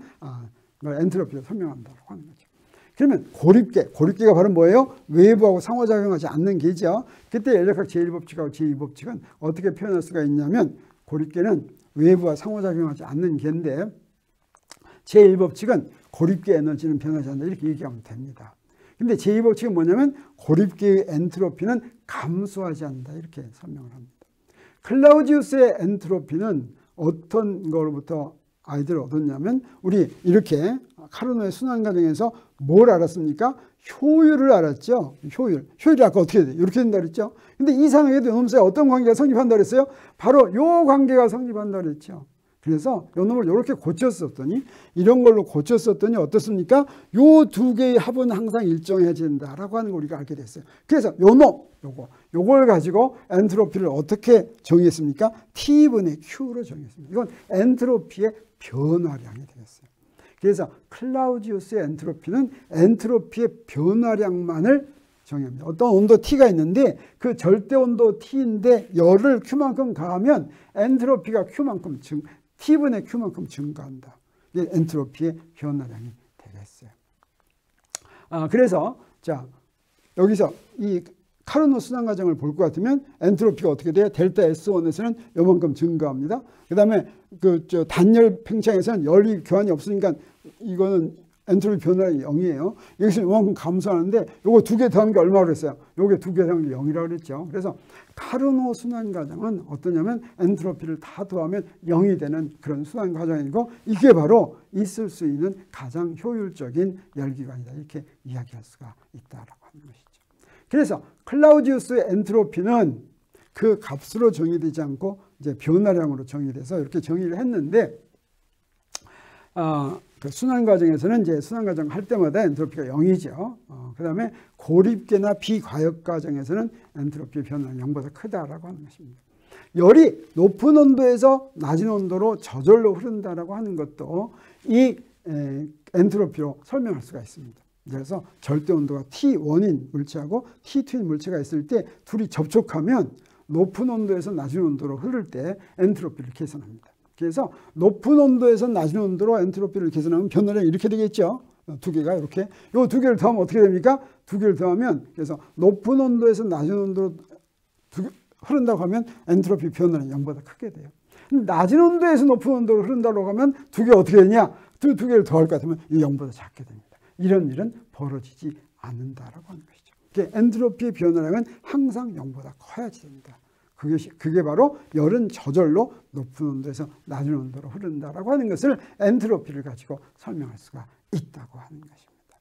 A: 걸 엔트로피로 설명한다고 하는 거죠. 그러면 고립계가 바로 뭐예요? 외부하고 상호작용하지 않는 계죠. 그때 연력학 제1법칙하고 제2법칙은 어떻게 표현할 수가 있냐면 고립계는 외부와 상호작용하지 않는 계인데 제1법칙은 고립계 에너지는 변하지 않는다 이렇게 얘기하면 됩니다. 근데 제2법칙은 뭐냐면 고립계의 엔트로피는 감소하지 않는다 이렇게 설명을 합니다. 클라우지우스의 엔트로피는 어떤 거로부터 아이디어를 얻었냐면 우리 이렇게 카르노의 순환 과정에서 뭘 알았습니까? 효율을 알았죠. 효율이 아까 어떻게 돼요? 이렇게 된다 그랬죠. 근데 이상하게도 요놈사에 어떤 관계가 성립한다 그랬어요? 바로 요 관계가 성립한다 그랬죠. 그래서 요놈을 이렇게 고쳤었더니 이런 걸로 고쳤었더니 어떻습니까? 요 두 개의 합은 항상 일정해야 된다라고 하는 걸 우리가 알게 됐어요. 그래서 요걸 가지고 엔트로피를 어떻게 정의했습니까? T분의 Q로 정의했습니다. 이건 엔트로피의 변화량이 되겠어요. 그래서 클라우지우스의 엔트로피는 엔트로피의 변화량만을 정의합니다. 어떤 온도 T가 있는데 그 절대 온도 T인데 열을 Q만큼 가하면 엔트로피가 T분의 Q만큼 증가한다. 이게 엔트로피의 변화량이 되겠어요. 그래서 자 여기서 이 카르노 순환 과정을 볼 것 같으면 엔트로피가 어떻게 돼요? 델타 S1에서는 요만큼 증가합니다. 그 다음에 단열 팽창에서는 열이 교환이 없으니까 이거는 엔트로피 변화량이 0이에요. 여기서 요만큼 감소하는데 요거 두 개 더한 게 얼마라고 그랬어요? 요게 두 개 더한 게 0이라고 그랬죠. 그래서 카르노 순환 과정은 어떠냐면 엔트로피를 다 더하면 0이 되는 그런 순환 과정이고 이게 바로 있을 수 있는 가장 효율적인 열기관이다. 이렇게 이야기할 수가 있다라고 하는 것이죠. 그래서 클라우지우스의 엔트로피는 그 값으로 정의되지 않고 이제 변화량으로 정의돼서 이렇게 정의를 했는데, 그 순환 과정에서는 이제 순환 과정 할 때마다 엔트로피가 0이죠. 그 다음에 고립계나 비과역 과정에서는 엔트로피 변화는 0보다 크다라고 하는 것입니다. 열이 높은 온도에서 낮은 온도로 저절로 흐른다라고 하는 것도 이 엔트로피로 설명할 수가 있습니다. 그래서 절대 온도가 T1인 물체하고 T2인 물체가 있을 때 둘이 접촉하면 높은 온도에서 낮은 온도로 흐를 때 엔트로피를 계산합니다. 그래서 높은 온도에서 낮은 온도로 엔트로피를 계산하면 변화량이 이렇게 되겠죠. 두 개가 이렇게. 이 두 개를 더하면 어떻게 됩니까? 두 개를 더하면, 그래서 높은 온도에서 낮은 온도로 흐른다고 하면 엔트로피 변화는 0보다 크게 돼요. 낮은 온도에서 높은 온도로 흐른다고 하면 두 개 어떻게 되냐? 두 개를 더할 것 같으면 이 0보다 작게 됩니다. 이런 일은 벌어지지 않는다라고 하는 것이죠. 그러니까 엔트로피의 변화량은 항상 0보다 커야지 됩니다. 그게 바로 열은 저절로 높은 온도에서 낮은 온도로 흐른다라고 하는 것을 엔트로피를 가지고 설명할 수가 있다고 하는 것입니다.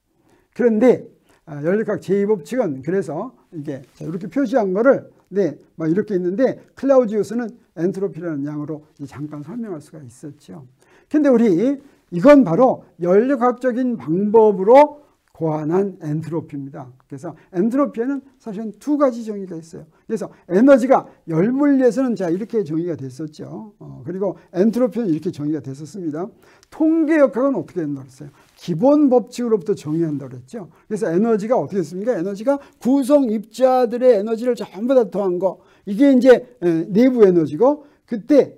A: 그런데 열역학 제2법칙은 그래서 이게 이렇게 표시한 거를 막 이렇게 있는데, 클라우지우스는 엔트로피라는 양으로 잠깐 설명할 수가 있었죠. 근데 우리 이건 바로 열역학적인 방법으로 고안한 엔트로피입니다. 그래서 엔트로피에는 사실은 두 가지 정의가 있어요. 그래서 에너지가 열물리에서는 자 이렇게 정의가 됐었죠. 그리고 엔트로피는 이렇게 정의가 됐었습니다. 통계역학은 어떻게 된다고 했어요? 기본 법칙으로부터 정의한다고 했죠. 그래서 에너지가 어떻게 됐습니까? 에너지가 구성 입자들의 에너지를 전부 다 더한 거, 이게 이제 내부 에너지고, 그때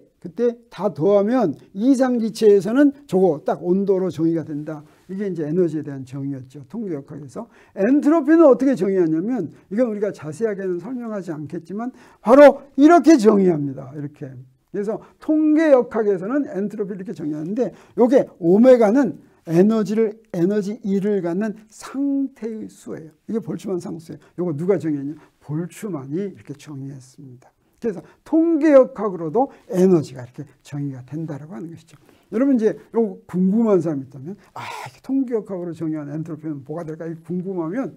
A: 다 더하면 이상기체에서는 저거 딱 온도로 정의가 된다. 이게 이제 에너지에 대한 정의였죠. 통계역학에서. 엔트로피는 어떻게 정의하냐면, 이건 우리가 자세하게는 설명하지 않겠지만 바로 이렇게 정의합니다. 이렇게. 그래서 통계역학에서는 엔트로피를 이렇게 정의하는데, 요게 오메가는 에너지 1을 갖는 상태의 수예요. 이게 볼츠만 상수예요. 요거 누가 정의했냐? 볼츠만이 이렇게 정의했습니다. 그래서 통계역학으로도 에너지가 이렇게 정의가 된다라고 하는 것이죠. 여러분 이제 요 궁금한 사람이 있다면, 통계역학으로 정의한 엔트로피는 뭐가 될까? 궁금하면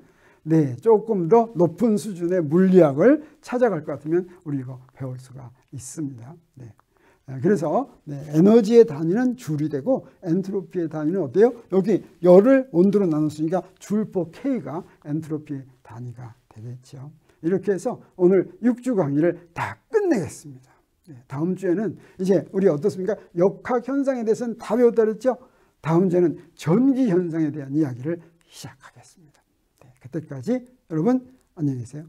A: 조금 더 높은 수준의 물리학을 찾아갈 것 같으면 우리 이거 배울 수가 있습니다. 그래서 에너지의 단위는 줄이 되고 엔트로피의 단위는 어때요? 여기 열을 온도로 나눴으니까 줄포 K가 엔트로피의 단위가 되겠죠. 이렇게 해서 오늘 6주 강의를 다 끝내겠습니다. 다음 주에는 이제 우리 어떻습니까? 역학 현상에 대해서는 다 배웠다 그랬죠? 다음 주에는 전기 현상에 대한 이야기를 시작하겠습니다. 그때까지 여러분 안녕히 계세요.